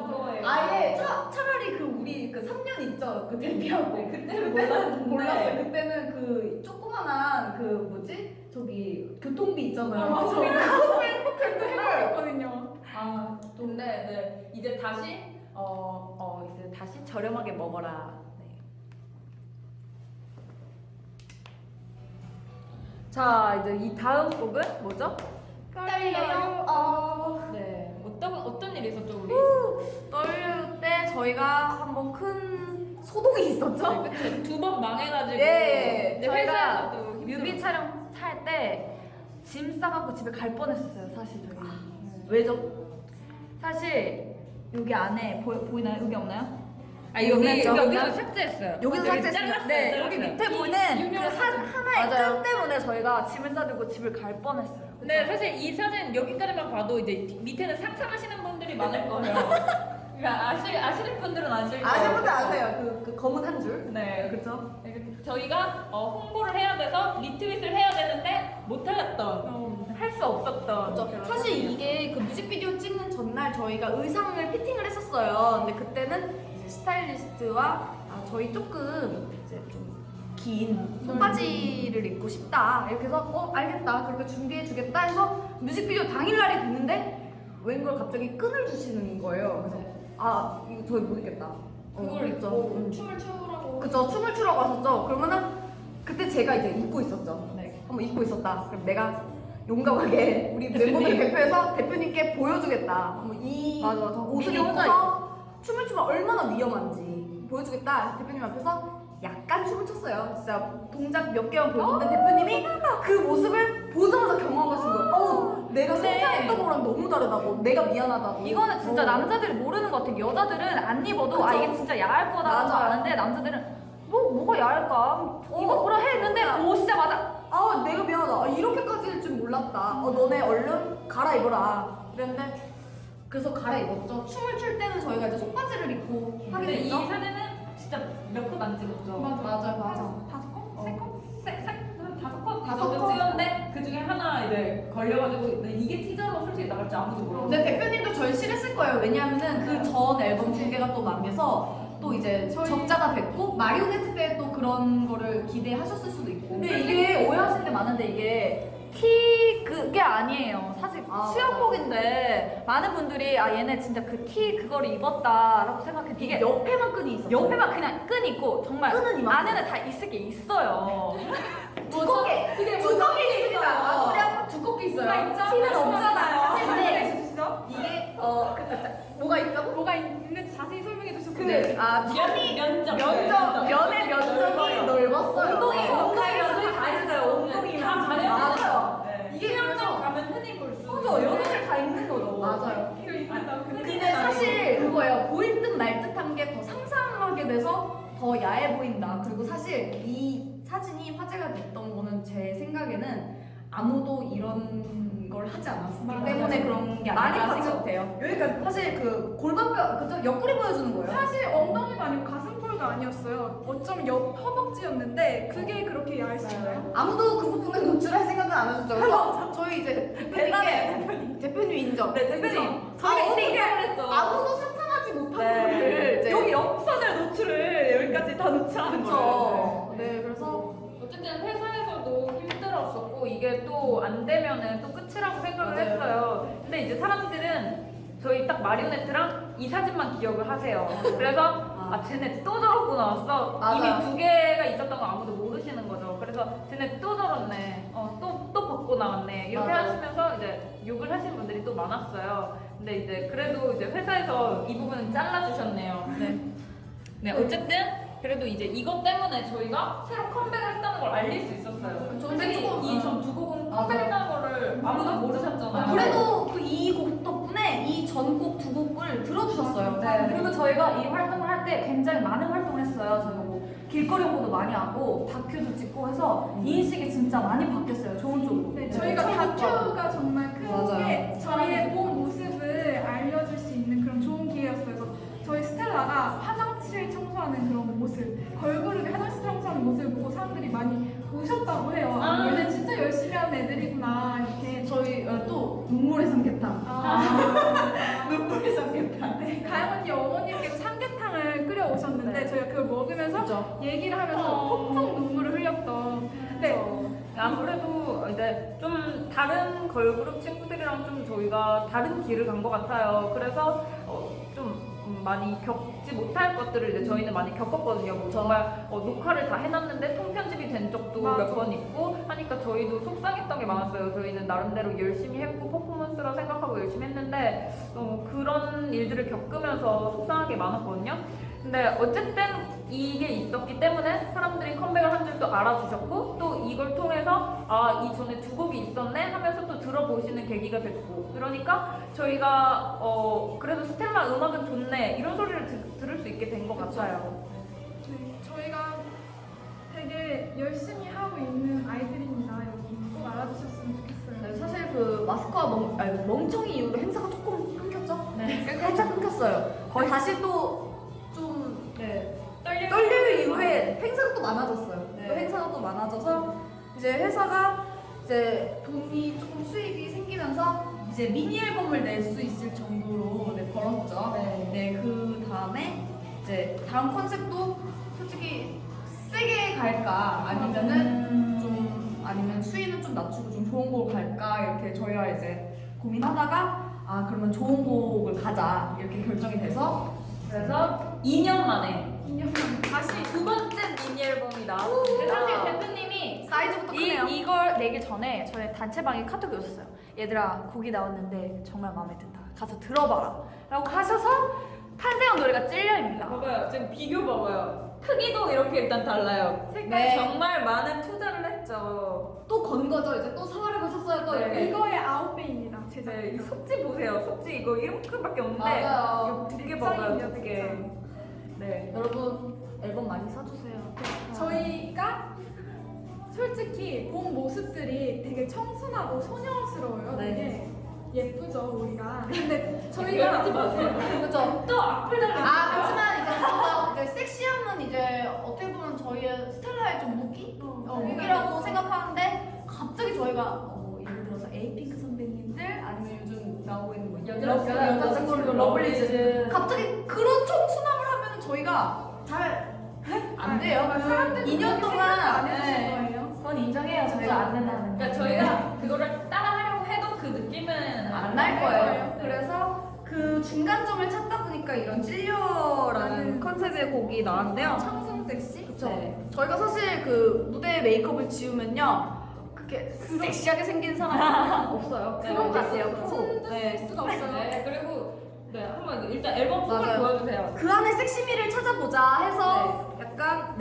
그거예요. 아예 차라리 그 우리 그 3년 있죠. 그 데뷔하고 그때는 몰랐어요. 그때는 그 조그만한 그 뭐지? 저기 교통비 있잖아요. 맞아. 그거 행복했는데 했거든요. 근데 네, 이제 다시 이제 다시 저렴하게 먹어라. 네. 자 이제 이 다음 곡은 뭐죠? 떨려요. 네 어떤 일이 있었죠 우리? 떨릴 때 저희가 한번 큰 소동이 있었죠. 두 번 망해가지고 네, 근데 저희가 회사에서도 뮤비 촬영 할 때 짐 싸갖고 집에 갈 뻔했었어요. 사실 저희. 왜죠? 사실 여기 안에 보이나요? 여기 없나요? 여기서 삭제했어요. 여기서 여기 삭제했어요. 잘랐어요. 네, 잘랐어요. 여기 밑에 보이는 유명한 그 사진. 하나의 맞아요. 끈 때문에 저희가 짐을 싸들고 집을 갈 뻔했어요. 근데 사실 이 사진 여기까지만 봐도 이제 밑에는 상상하시는 분들이 많을 거예요. 그러니까 아시는 분들은 아실 거예요. 아시는 분들 아세요? 그 검은 한 줄. 네, 그렇죠. 저희가 홍보를 해야 돼서 리트윗을 해야 되는데 못하였던, 할 수 없었던. 그렇죠. 사실 이게 그 뮤직비디오 찍는 전날 저희가 의상을 피팅을 했었어요. 근데 그때는 이제 스타일리스트와 저희 조금 이제 좀 긴 속바지를 입고 싶다. 이렇게 해서 알겠다. 그렇게 준비해 주겠다 해서 뮤직비디오 당일날이 됐는데 웬걸 갑자기 끈을 주시는 거예요. 그래서 이거 저희 못 입겠다. 그걸 그랬죠. 입고 춤을 추라고. 그쵸, 춤을 추라고 하셨죠. 그러면은 그때 제가 이제 입고 있었죠. 네. 한번 입고 있었다. 그럼 내가 용감하게 우리 멤버들 대표해서 대표님께 보여주겠다. 한번 이 맞아. 옷을 미니 혼자 입고서 춤을 추면 얼마나 위험한지 보여주겠다. 해서 대표님 앞에서 약간 춤을 췄어요. 진짜 동작 몇 개만 보여줬는데 대표님이 그 모습을 보자마자 경험하신 거예요. 내가 상상했던 거랑 너무 다르다고. 내가 미안하다고. 이거는 진짜 남자들이 모르는 것 같아요. 여자들은 안 입어도 그쵸? 이게 진짜 야할 거다라고 맞아. 아는데 남자들은 뭐가 야할까? 이거 뭐라 해 했는데 오시자마자 내가 미안하다. 이렇게까지일 줄 몰랐다. 너네 얼른 갈아입어라. 그랬는데 그래서 갈아입었죠. 춤을 출 때는 저희가 이제 속바지를 입고 하게 근데 이 됐죠. 사진은 진짜 몇 컷 안 찍었죠. 맞아. 5컷? 3컷? 다섯 컷 다섯 정도 컷. 찍었는데 그 중에 하나 이제 걸려가지고 근데 이게 티저로 솔직히 나갈지 아무도 몰라. 근데 대표님도 절실했을 거예요. 왜냐하면은 그 전 앨범 두 개가 또 망해서 또 이제 적자가 됐고 마리오네트 때 또 그런 거를 기대하셨을 수도 있고. 근데 이게 오해하시는 게 많은데 이게 티 그게 아니에요. 사실 수영복인데 많은 분들이 얘네 진짜 그 티 그거를 입었다라고 생각했는데 이게 옆에만 끈이 있었어요. 옆에만 그냥 끈 있고 정말 끈은 이만큼. 안에는 다 있을 게 있어요. 두껍게 두껍게 있습니다. 그냥 두껍게 있어요. 티는 없잖아요. 근데 해주시죠. 이게 뭐가 있다고? 뭐가 있는지 자세히 설명해 주셨어요. 면의 면적이 넓었어요. 엉덩이 면적이 다 있어요. 엉덩이 다 잘해요. 맞아요. 이게 그래서 가면 흔히 볼 수. 맞아, 여자들 다 입는 거죠. 맞아요. 근데 사실 그거예요. 보일 듯 말 듯한 게 더 상상하게 돼서 더 야해 보인다. 그리고 사실 이 사진이 화제가 됐던 거는 제 생각에는 아무도 이런 걸 하지 않았기 때문에 그런 게 많이 아닐까 봤죠. 생각돼요. 여기가 사실 그 골반뼈 그쪽 옆구리 보여주는 거예요. 사실 엉덩이가 아니고 가슴 폴도 정도가 아니었어요. 어쩜 옆 허벅지였는데 그게 그렇게 야했을까요? 아무도 그 부분을 노출할 생각은 안 하셨죠? 그래서 저희 이제 대표님 인정. 네, 대표님. 저희 어떻게 어떻게 했죠? 아무도 상상하지 못한 네. 거를 이제 여기 옆선을 노출을 여기까지 다 노출하는 거예요. 그렇죠. 네, 그래서 어쨌든 회사에서도 힘들었었고 이게 또 안 되면은 또 끝이라고 생각을 했어요. 근데 이제 사람들은 저희 딱 마리오네트랑 이 사진만 기억을 하세요. 그래서 쟤네 또 저러고 나왔어. 맞아요. 이미 두 개가 있었던 거 아무도 모르시는 거죠. 그래서 쟤네 또 저렇네. 또 벗고 나왔네. 이렇게 맞아요. 하시면서 이제 욕을 하시는 분들이 또 많았어요. 근데 이제 그래도 이제 회사에서 이 부분은 잘라주셨네요. 네, 어쨌든 그래도 이제 이것 때문에 저희가 새로 컴백을 했다는 걸 알릴 수 있었어요. 솔직히 이 전 두 곡은 컴백했다는 거를 아무도 모르셨잖아요. 그래도 그 이 곡 덕분에 이 전곡 두 곡을 들어주셨어요. 네. 그리고 저희가 이 활동을 할 때 굉장히 많은 활동을 했어요. 저희가 뭐 길거리 홍보도 많이 하고 다큐도 찍고 해서 인식이 진짜 많이 바뀌었어요. 좋은 쪽으로. 네, 저희가 다큐가 정말 맞아요. 크게 저희의 본 모습을 알려줄 수 있는 그런 좋은 기회였어요. 그래서 저희 스텔라가 화장실 청소하는 그런 모습, 걸그룹이 화장실 청소하는 모습을 보고 사람들이 많이 오셨다고 해요. 아. 얘네 진짜 열심히 하는 애들이구나 이렇게. 저희 또 눈물의 삼계탕. 눈물의 삼계탕. 네, 가영 언니 어머님께서 삼계탕을 끓여 오셨는데 네. 저희가 그걸 먹으면서 그죠? 얘기를 하면서 폭풍 눈물을 흘렸던. 네. 아무래도 이제 좀 다른 걸그룹 친구들이랑 좀 저희가 다른 길을 간 것 같아요. 그래서 좀 많이 겪지 못할 것들을 이제 저희는 많이 겪었거든요. 뭐 정말 녹화를 다 해놨는데 통편집이 된 적도 맞아. 몇 번 있고 하니까 저희도 속상했던 게 많았어요. 저희는 나름대로 열심히 했고 퍼포먼스라 생각하고 열심히 했는데 그런 일들을 겪으면서 속상한 게 많았거든요. 근데 어쨌든 이게 있었기 때문에 사람들이 컴백을 한 줄도 알아주셨고 또 이걸 통해서 이 전에 두 곡이 있었네 하면서 또 들어보시는 계기가 됐고 그러니까 저희가 그래도 스텔라 음악은 좋네 이런 소리를 들을 수 있게 된 것 같아요. 네, 저희가 되게 열심히 하고 있는 아이들입니다. 여러분 꼭 알아주셨으면 좋겠어요. 네, 사실 그 마스크와 멍청이 이후로 행사가 조금 끊겼죠? 네. 살짝 끊겼어요. 거의 다시 또 좀 떨림 떨림 이후에 행사가 또 많아졌어요. 네. 또 행사가 또 많아져서 이제 회사가 이제 돈이 조금 수입이 생기면서 이제 미니 앨범을 낼 수 있을 정도로 벌었죠. 네, 그 다음에 이제 다음 컨셉도 솔직히 세게 갈까 아니면은 좀 아니면 수위는 좀 낮추고 좀 좋은 곡을 갈까 이렇게 저희가 이제 고민하다가 그러면 좋은 곡을 가자 이렇게 결정이 돼서 그래서 2년 만에 2년 만 다시 두 번째 미니 앨범이 나왔습니다. 사실 대표님이 사이즈부터 크네요. 이걸 내기 전에 저희 단체방에 카톡이 오셨어요. 얘들아 곡이 나왔는데 정말 마음에 든다. 가서 들어봐라. 라고 하셔서 탄생한 노래가 찔려입니다. 봐봐요. 지금 비교 봐봐요. 크기도 이렇게 일단 달라요. 색깔 네. 정말 많은 투자를 했죠. 또 건 거죠. 이제 또 사활을 거셨어요. 또 네. 이렇게. 이거의 9배입니다. 제작. 이 속지 보세요. 속지 이거 이만큼밖에 없는데 맞아요. 이거 두개 봐봐요. 백장이에요, 두 개. 네. 여러분 앨범 많이 사주세요. 저희가 솔직히 본 모습들이 되게 청순하고 소녀스러워요. 네. 되게 예쁘죠 우리가. 근데 저희가 하지 저희가 마세요. 그죠? 또 악플 달리는 그렇지만 이제 뭔가 이제 섹시함은 이제 어떻게 보면 저희의 스텔라의 좀 무기라고 생각하는데 갑자기 저희가 예를 들어서 에이핑크 선배님들 아니면 요즘 나오고 있는 뭐 여자친구 러블리즈 갑자기 그런 청순함을 하면 저희가 잘 안 돼요. 사람들이 2년 그렇게 동안 생각 안 해주실 네. 거예요. 그건 인정해요. 저희가 안 된다는. 그러니까 저희가 그거를 따라하려고 해도 그 느낌은 안 날 거예요. 거예요. 그래서 그 중간점을 찾다 보니까 이런 찔려라는 컨셉의 곡이 나왔는데요. 청순 섹시. 그쵸? 네. 저희가 사실 그 무대 메이크업을 지우면요 그렇게 섹시하게 생긴 사람 없어요. 네, 그런 것 맞아요. 같아요. 손 네. 들 수가 없어요. 네. 그리고 한번 일단 앨범 폰을 맞아요. 보여주세요. 그 안에 섹시미를 찾아보자 해서 약간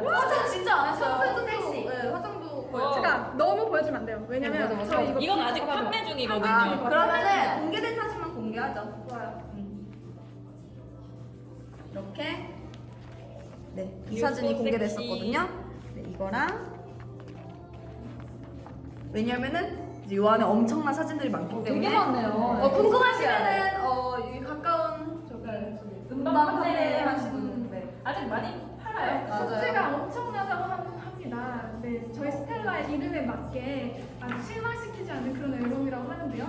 화장 진짜 안 했어요. 청순 섹시. 네, 화장도 제가 너무 보여주면 안 돼요. 왜냐면 맞아. 저희 이거 이건 아직 판매 중이거든요. 그러면은 공개된 사진만 공개하죠. 좋아요. 이렇게 이 사진이 공개됐었거든요. 네, 이거랑 왜냐면은 이제 요 안에 엄청난 사진들이 많기 때문에 되게 많네요. 궁금하시면은 여기 가까운 음반 판매 하시는 아직 많이 팔아요. 숙제가 엄청나다고 합니다. 네, 저희 스텔라의 이름에 맞게 아주 실망시키지 않는 그런 앨범이라고 하는데요.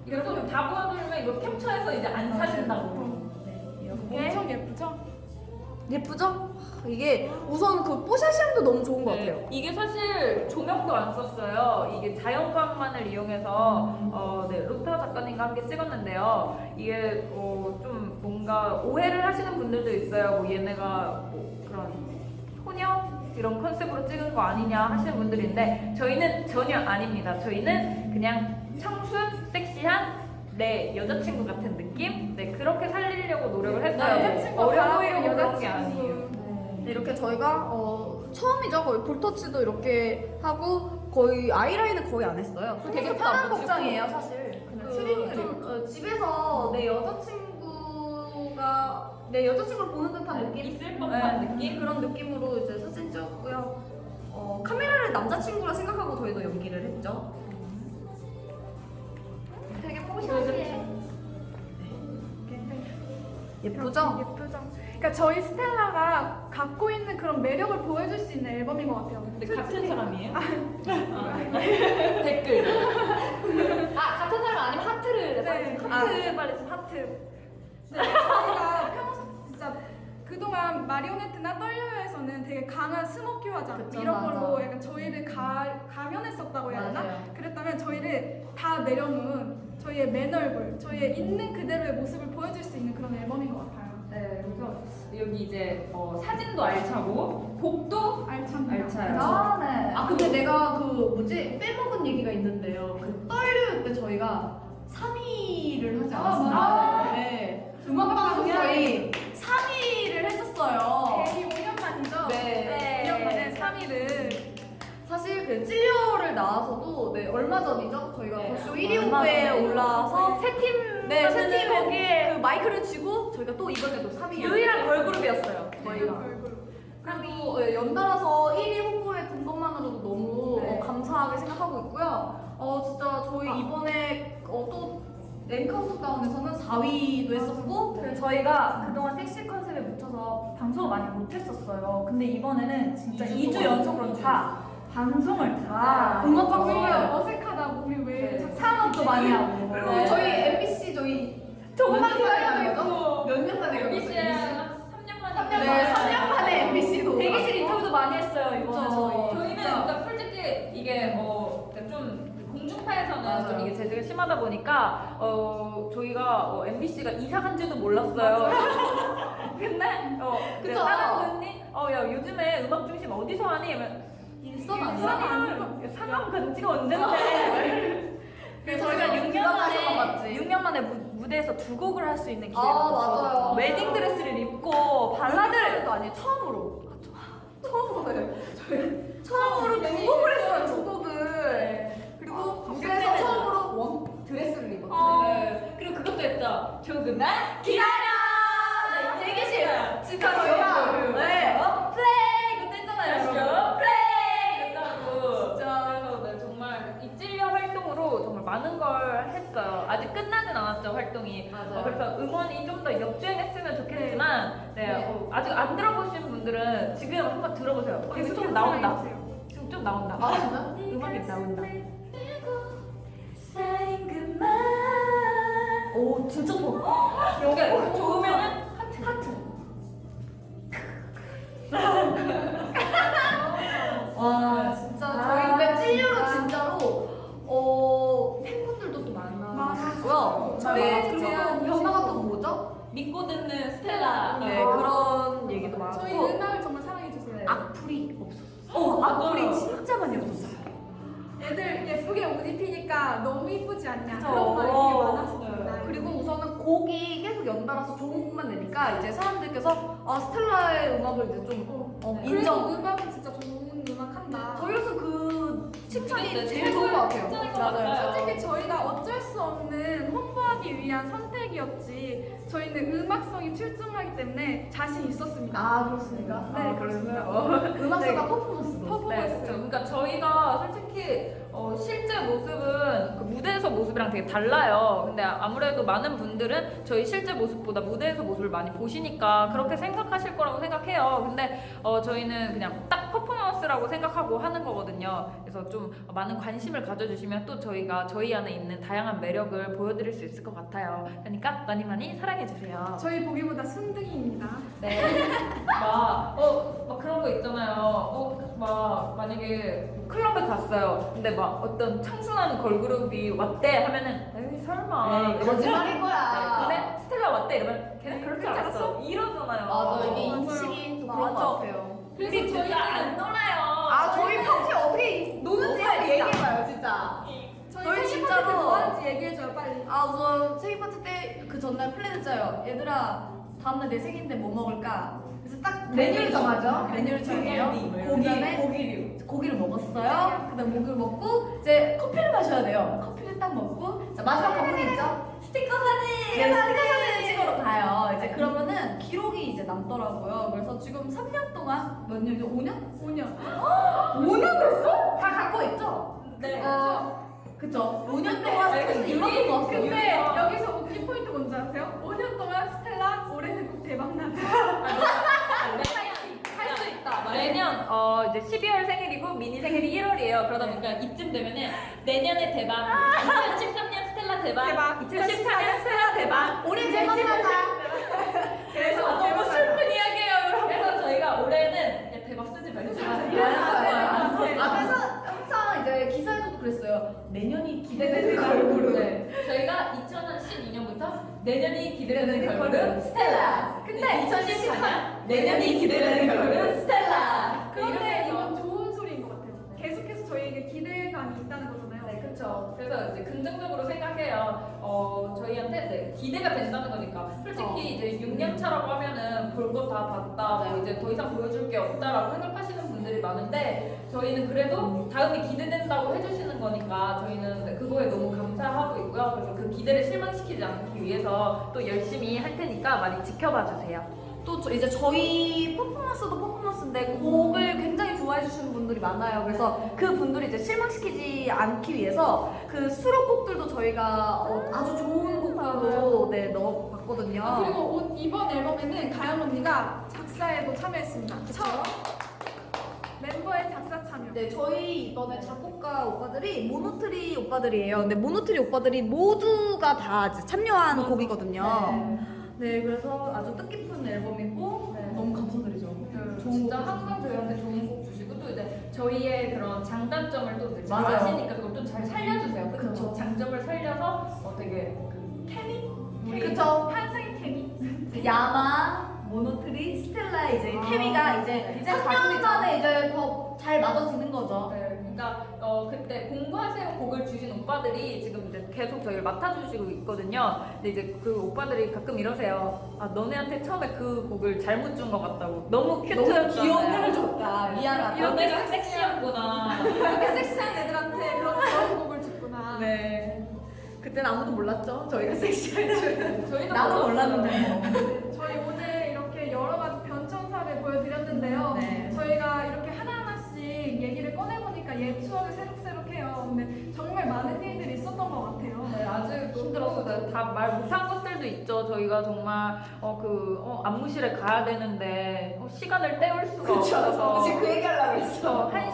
이것도 다 보여드리면 이거 캡처해서 이제 안 사진다고. 엄청 예쁘죠? 예쁘죠? 이게 우선 그 뽀샤시함도 너무 좋은 것 같아요. 네, 이게 사실 조명도 안 썼어요. 이게 자연광만을 이용해서 네, 루타 작가님과 함께 찍었는데요. 이게 좀 뭔가 오해를 하시는 분들도 있어요. 뭐 얘네가 뭐 그런 소녀 이런 컨셉으로 찍은 거 아니냐 하시는 분들인데 저희는 전혀 아닙니다. 저희는 그냥 청순, 섹시한 내 여자친구 같은 느낌? 네, 그렇게 살리려고 노력을 했어요. 여자친구 어려 보이려고 그런 게 여자친구. 아니에요. 네, 이렇게 저희가 처음이죠. 거의 볼터치도 이렇게 하고 거의 아이라인은 거의 안 했어요. 되게 되게 편한 편한 복장이에요, 사실. 그냥 그, 추리닝을 좀, 집에서 내 여자친구를 보는 듯한 느낌? 있을 법한 네, 느낌? 그런 느낌으로 이제 사진 찍었고요. 카메라를 남자친구라 생각하고 저희도 연기를 했죠. 되게 뽀샤시해. 예쁘죠? 예쁘죠? 그러니까 저희 스텔라가 갖고 있는 그런 매력을 보여줄 수 있는 앨범인 것 같아요. 근데 같은 사람이에요? 댓글. 같은 사람 아니면 하트를 네. 하트 빨리 좀 하트. 네, 저희가 진짜 그동안 마리오네트나 떨려요에서는 되게 강한 스모키 화장 그쵸, 이런 맞아. 걸로 약간 저희를 가면했었다고 해야 되나? 맞아요. 그랬다면 저희를 다 내려놓은 저희의 맨 얼굴, 저희의 있는 그대로의 모습을 보여줄 수 있는 그런 앨범인 것 같아요. 네, 그래서 여기 이제 사진도 알차고 곡도 알찬 알차요. 아 네. 근데 내가 빼먹은 얘기가 있는데요. 그 떨릴 때 저희가 3위를 하지 않았어요? 맞아요. 네. 음악방송 저희 3위를 했었어요. 데뷔 5년 만이죠? 네. 5년 만에 3위를. 사실 그 찔려를 나와서도 얼마 전이죠? 저희가 네. 벌써 1위 얼마 후보에 전에 올라와서 세 팀 거기에 그 마이크를 쥐고 저희가 또 이번에도 3위. 유일한 걸그룹이었어요. 저희가. 얼굴. 그리고 연달아서 1위 후보에 든 것만으로도 너무 네. 감사하게 생각하고 있고요. 진짜 저희 이번에 또 랭카운트다운에서는 4위도 했었고 그리고 저희가 그동안 섹시 컨셉에 묻혀서 방송을 많이 못했었어요. 근데 이번에는 진짜 2주 연속으로 다 방송을 다 음악 우리 방송을 어색하다고 우리 왜 자꾸 산업도 많이 하고 그리고 네. 저희 MBC 조금만 몇 년 만에 MBC에 MBC? 3년 만에 네, 3년 만에 MBC도 대기실 인터뷰도 많이 했어요 이번에 그쵸. 저희. 저희는 그러니까 솔직히 이게 그러니까 좀 공중파에서는 맞아요. 좀 이게 제재가 심하다 보니까 저희가 MBC가 이사 간지도 몰랐어요. 근데 그쵸. 다른 분이 야 요즘에 음악 중심 어디서 하니? 이러면 일선 아니야? 상암 간 지가 언젠데. 그래서 저희가 저희가 6년 부담해서 만에 봤지. 6년 만에 무대에서 두 곡을 할 수 있는 기회가 맞아요. 됐어요. 웨딩 드레스를 입고 발라드를 도 아니에요. 처음으로 처음으로 두 곡을 했어요. 두 곡을. 그리고 무대에서 처음으로 드레스를 입었죠. 네. 그리고 그것도 했죠. 조금만 기다려. 대기실 진짜 저희가 플레이 이것도 했잖아요. 플레이 했다고. 진짜. 그래서 네, 정말 이 찔려 활동으로 정말 많은 걸 했어요. 아직 끝나진 않았죠 활동이. 맞아요. 그래서 음원이 좀 더 역주행했으면 좋겠지만 아직 안 들어보신 분들은 지금 한번 들어보세요. 계속 좀 나온다. 사랑해주세요. 지금 좀 나온다. 아 진짜? 음악이 나온다. 오 진짜 좋아. 여기 좋으면은 하트. 와 진짜 저희 근데 찔려로 진짜로 팬분들도 또 많았고요. 맞아요. 네, 저희 그리고 변화가 또 뭐죠? 믿고 듣는 스텔라. 네, 그런 얘기도 저희 많았고 음악을 정말 사랑해주세요. 악플이 없었어요. 악플이 진짜 많이 없었어요. 애들 예쁘게 옷 입히니까 너무 이쁘지 않냐 그쵸. 그런 말이 되게 많았습니다. 그리고 우선은 곡이 계속 연달아서 좋은 곡만 내니까 이제 사람들께서 스텔라의 음악을 이제 좀 인정. 그래서 음악은 진짜 좋은 음악 한다. 저희로서 그 칭찬이 그러니까 제일 좋은 것 같아요. 칭찬인 것 같아요. 솔직히 저희가 어쩔 수 없는 홍보하기 위한 선택이었지 저희는 음악성이 출중하기 때문에 자신 있었습니다. 아 그렇습니까? 네, 그렇습니다. 그렇습니다. 음악성과 퍼포먼스도. 퍼포먼스. 네, 그렇죠. 그러니까 저희가 솔직히 실제 모습은 그 무대에서 모습이랑 되게 달라요. 근데 아무래도 많은 분들은 저희 실제 모습보다 무대에서 모습을 많이 보시니까 그렇게 생각하실 거라고 생각해요. 근데 저희는 그냥 딱 퍼포먼스라고 생각하고 하는 거거든요. 그래서 좀 많은 관심을 가져주시면 또 저희가 저희 안에 있는 다양한 매력을 보여드릴 수 있을 것 같아요. 그러니까 많이 많이 사랑해주세요. 저희 보기보다 순둥이입니다. 네. 막 그런 거 있잖아요. 막 만약에 클럽에 갔어요. 근데 막 어떤 청순한 걸그룹이 왔대 하면은 에이 설마. 에이, 거짓말인 거야. 네, 근데 스텔라 왔대 이러면 걔는 그럴 줄 알았어. 이러잖아요. 맞아, 이게 맞아요. 인식이 또 그런 것 맞아. 같아요. 우리 그래서 진짜 저희는 안 놀아요. 아, 저희 평소에 어떻게 노는지 너무 얘기해봐요, 진짜. 저희 저희 생일 진짜로- 파티 때 뭐 하는지 얘기해줘요 빨리. 아, 우선 생일 파티 때 그 전날 플랜을 짜요. 얘들아, 다음날 내 생일인데 뭐 먹을까? 그래서 딱 메뉴를 정하죠. 메뉴를 정해요. 고기를 먹었어요. 그다음 고기를 먹고 이제 커피를 마셔야 돼요. 커피를 딱 먹고 자, 마지막 관문이 있죠. 스티커 사진. 네, 스티커 사진 찍으러 가요. 이제 그러면은 기록이 이제 남더라고요. 그래서 지금 3년 동안 몇 년이죠? 5년? 5년. 5년 됐어? 다 갖고 있죠? 네. 그쵸. 5년 동안 스티커 이만큼 먹었어요. 근데 여기서 웃긴 포인트 뭔지 아세요? 5년 동안 스텔라 올해는 꼭 대박 나자. 할 수 있다. 매년 이제 12월 생일이고 미니 생일이 1월이에요. 그러다 보니까 이쯤 되면은 내년에 대박, 2013년 스텔라 대박, 대박. 2014년 스텔라 대박. 올해 대박 나자. 그래서 너무 슬픈 이야기예요, 여러분. 그래서 저희가 올해는 야, 대박 쓰지 말자. 그래서 항상 이제 기사에서도 그랬어요. 내년이 기대되는 걸그룹. 네. 저희가 2012년부터 내년이 기대되는 걸그룹 스텔라. 근데 2014년 내년이 기대되는 걸그룹 스텔라. 그런데 이건 좋은 소리인 것 같아요. 계속해서 저희에게 기대감이 있다는 거잖아요. 네, 그렇죠. 그래서 이제 긍정적으로 생각해요. 저희한테 네, 기대가 된다는 거니까. 솔직히 이제 6년 차라고 하면은 볼 거 다 봤다, 뭐 이제 더 이상 보여줄 게 없다라고 생각하시는 분들이 많은데 저희는 그래도 다음이 기대된다고 해주시는 거니까 저희는 네, 그거에 너무 감사하고 있고요. 그래서 그 기대를 실망시키지 않기 위해서 또 열심히 할 테니까 많이 지켜봐 주세요. 또 이제 저희 퍼포먼스도 퍼포먼스인데 곡을 굉장히 좋아해 주시는 분들이 많아요. 그래서 그 분들이 이제 실망시키지 않기 위해서 그 수록곡들도 저희가 아주 좋은 곡들로 네, 넣어봤거든요. 그리고 이번 앨범에는 가연 언니가 작사에도 참여했습니다. 처음 멤버의 작사 참여. 네, 저희 이번에 작곡가 오빠들이 모노트리 오빠들이에요. 근데 모노트리 오빠들이 모두가 다 이제 참여한 곡이거든요. 네, 그래서 아주 뜻깊은 앨범이고 네. 너무 감사드리죠. 좋은 진짜 곡 항상 저희한테 좋은 곡 주시고 또 이제 저희의 그런 장단점을 또 이제 잘 맞아요. 아시니까 그걸 또 잘 살려주세요. 그쵸? 그쵸. 장점을 살려서 되게 그 케미? 우리 그쵸. 환상의 케미? 야마, 모노트리, 스텔라 이제 아. 케미가 이제 3년 만에 이제 더 잘 맞아지는 거죠. 네, 그러니까 그때 공부하세요 곡을 주신 오빠들이 지금 이제 계속 저희를 맡아주시고 있거든요. 근데 이제 그 오빠들이 가끔 이러세요. 아 너네한테 처음에 그 곡을 잘못 준 것 같다고. 너무 큐트였잖아요. 너무 귀여운 애를 줬다. 미안하다. 너네가 섹시였구나. 이렇게 섹시한 애들한테 그런 곡을 줬구나. 네. 그때는 아무도 몰랐죠. 저희가 섹시할 줄. 저희는 나도 몰랐어요. 몰랐는데 뭐. 저희 오늘 이렇게 여러 가지 변천사를 보여드렸는데요. 네. 저희가 이렇게 하나하나씩 얘기를 꺼내보니까 옛 추억이 새록새록해요. 근데 정말 많은 일들이 있었던 것 같아요. 네, 아직 힘들었어요. 다 말 못한 것들도 있죠. 저희가 정말 안무실에 가야 되는데 시간을 때울 수가 없어서 지금 그 얘기하려고 했어. 한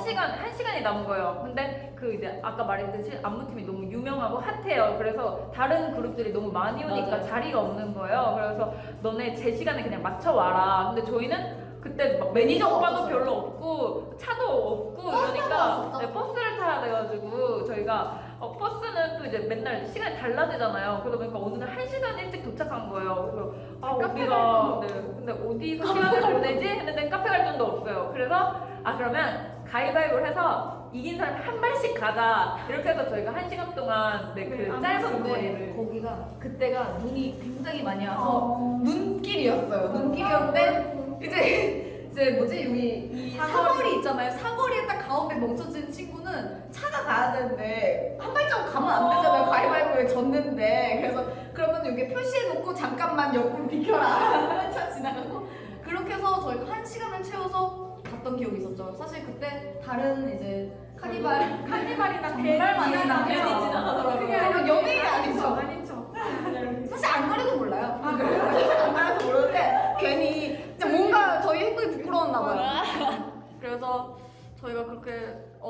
시간이 남은 거예요. 근데 그 이제 아까 말했듯이 안무팀이 너무 유명하고 핫해요. 그래서 다른 그룹들이 너무 많이 오니까 맞아요. 자리가 없는 거예요. 그래서 너네 제 시간에 그냥 맞춰 와라. 근데 저희는 그때 막 매니저 오빠도 없었어요. 별로 없고 차도 없고 버스 이러니까 타고 왔었죠. 네, 버스를 타야 돼가지고 저희가 버스는 또 이제 맨날 시간이 달라지잖아요. 그러다 보니까 어느 날 1시간 일찍 도착한 거예요. 그래서 카페 우리가 근데 어디서 시간을 보내지 했는데 카페 갈 돈도 없어요. 그래서 그러면 가위바위보를 해서 이긴 사람이 한 발씩 가자 이렇게 해서 저희가 1시간 동안 네, 그 짧은 안무실에 거리를 거기가 그때가 눈이 굉장히 많이 와서 눈길이었어요. 눈길이었는데 이제 뭐지 여기 이 사거리 있잖아요. 사거리에 딱 가운데 멈춰진 친구는 차가 가야 되는데 한 발자국 가면 안 되잖아요. 가위바위보에 졌는데 그래서 그러면 여기 표시해놓고 잠깐만 옆으로 비켜라. 차 지나가고 그렇게 해서 저희가 1시간을 채워서 갔던 기억이 있었죠. 사실 그때 다른 이제 카니발이나 정말 많이 지나가면 괜히 지나가더라고요. 그게 그러면 연예인이 아니죠? 아니죠. 사실 안 그래도 몰라요. 아, 그래요? 안 그래도 모르는데 괜히 그냥 뭔가 저희 행동이 부끄러웠나 봐요. 그래서 저희가 그렇게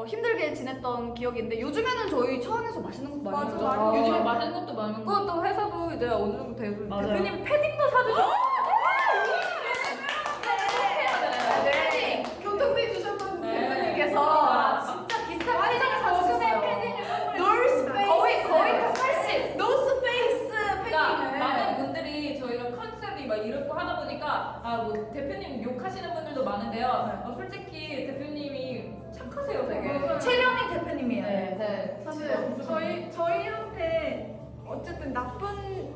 힘들게 지냈던 기억이 있는데 요즘에는 저희 차 안에서 맛있는 것도 많이 맞아, 먹죠. 많이 요즘에 맛있는 것도 많고 또 회사도 이제 어느 정도 되고 맞아요. 대표님 패딩도 사주셨어요. 네. 교통비 주셨던 네. 대표님께서 진짜 비싼 패딩을 사주셨어요. 패딩을 선물해 노스페이스 거의 80. 노스페이스 그러니까 패딩을 많은 분들이 저희가 컨셉이 막 이렇고 하다 보니까 뭐 대표님 욕하시는 분들도 많은데요. 솔직히 대표님이 착하세요, 되게. 최명희 대표님이에요. 네. 사실 저희한테 어쨌든 나쁜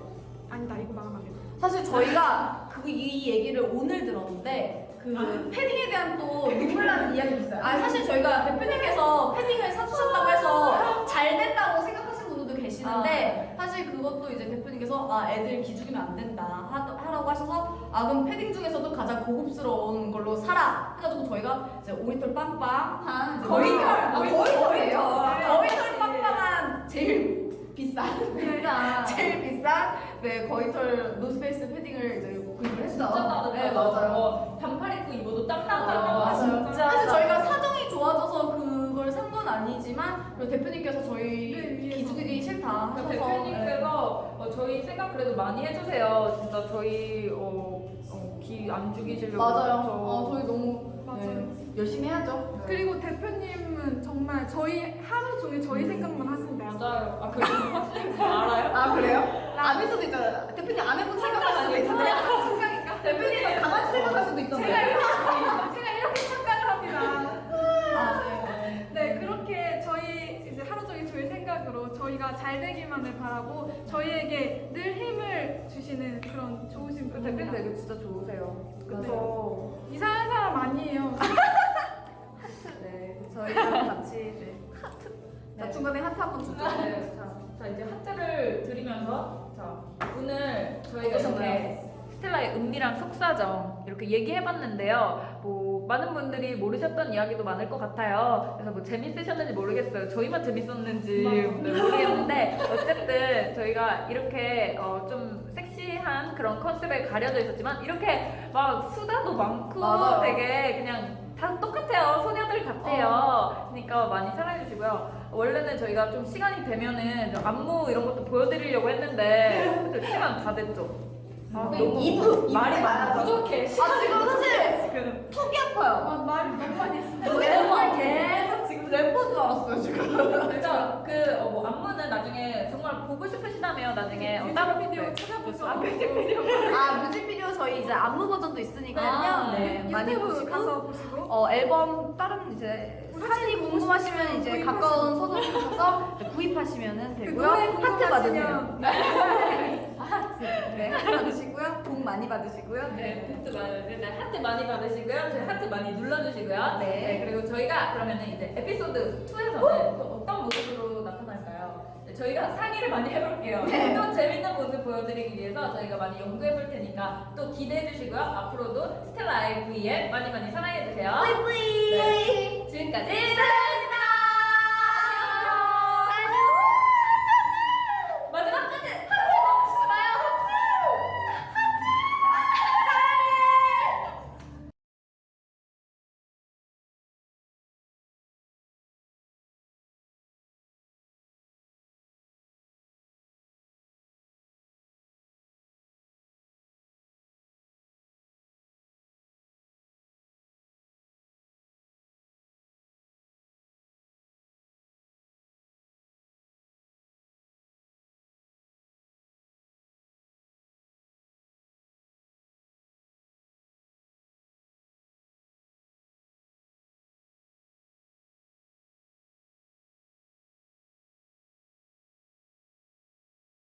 아니다 이거 말하면 안 돼. 사실 저희가 이 얘기를 오늘 들었는데 그 패딩에 대한 또 눈물 나는 이야기도 있어요. 아 사실 저희가 대표님께서 패딩을 사주셨다고 해서 잘 됐다고 생각하시는 분들도 계시는데 사실 그것도 이제 대표님께서 애들 기죽이면 안 된다 하라고 하셔서 그럼 패딩 중에서도 가장 고급스러운 걸로 사라 해가지고 저희가 이제 오리털 빵빵한 이제 거위털이에요. 거위털 빵빵한 제일 비싼 제일 비싼 거위털 노스페이스 패딩을 이제 구입을 했죠. 진짜 따뜻하다. 네 맞아요. 반팔 입고 입어도 딱 맞아요. 진짜. 사실 저희가 사정이 좋아져서 그걸 산 건 아니지만 그리고 대표님께서 저희 네, 위해서. 기죽이기 싫다 하셔서 대표님께서 저희 생각 그래도 많이 해주세요. 진짜 저희 기 안 죽이시려고. 맞아요. 저희 너무 맞아요. 열심히 해야죠. 그리고 대표님은 정말 저희 하루 종일 저희 생각만 하신대요. 맞아요. 그거 확실히 알아요? 그래요? 아닐 수도 있잖아요. 대표님 안 해본 생각할 수도 있잖아요. 생각인가? 대표님은 강아지 생각할 수도 있잖아요. 제가 이렇게 착각을 합니다. 네. 네, 그렇게 저희 이제 하루 종일 저희 생각으로 저희가 잘 되기만을 바라고 저희에게 늘 힘을 주시는 그런 좋으신 대표님 분입니다. 되게 진짜 좋으세요. 그쵸. 이상한 사람 아니에요. 네. 저희랑 같이 자, 중간에 하트 한번 주죠. 네, 자 이제 하트를 드리면서 오늘 저희가 어떠셨나요? 이렇게 스텔라의 은밀한 속사정 이렇게 얘기해봤는데요. 뭐 많은 분들이 모르셨던 이야기도 많을 것 같아요. 그래서 뭐 재밌으셨는지 모르겠어요. 저희만 재밌었는지 모르겠는데 어쨌든 저희가 이렇게 좀 섹시한 그런 컨셉에 가려져 있었지만 이렇게 막 수다도 많고 맞아요. 되게 그냥 다 똑같아요. 소녀들 같아요. 그러니까 많이 사랑해주시고요. 원래는 저희가 좀 시간이 되면은 안무 이런 것도 보여드리려고 했는데 시간 다 됐죠. 이브 말이 많아. 부족해. 지금 사실 턱이 아파요. 말이 너무 많이 했습니다. 랩을 계속 지금 래퍼인 줄 알았어요 지금. 그래서 뭐 안무는 나중에 정말 보고 싶으시다면 나중에 따로 뮤직비디오 찾아보셔서 뮤직비디오 저희 이제 안무 버전도 있으니까요. 네, 많이 유튜브 보시고 가서 보시고 앨범 다른 이제 사진이 궁금하시면 이제 구입하시면- 가까운 서점 가서 하시면은 그 되고요. 노래 하트 받으세요. 궁금하시면 하트. 네, 하트 받으시고요. 복 많이 받으시고요. 하트 많이 받으시고요. 저희 하트 많이 눌러주시고요. 네. 그리고 저희가 그러면은 이제 에피소드 2에서는 또 어떤 모습으로 나타날까요? 네, 저희가 상의를 많이 해볼게요. 네. 또 재밌는 모습 보여드리기 위해서 저희가 많이 연구해볼 테니까 또 기대해주시고요. 앞으로도 스텔라 IVM 많이 많이 사랑해주세요. 뿌이 뿌이. 지금까지 스텔라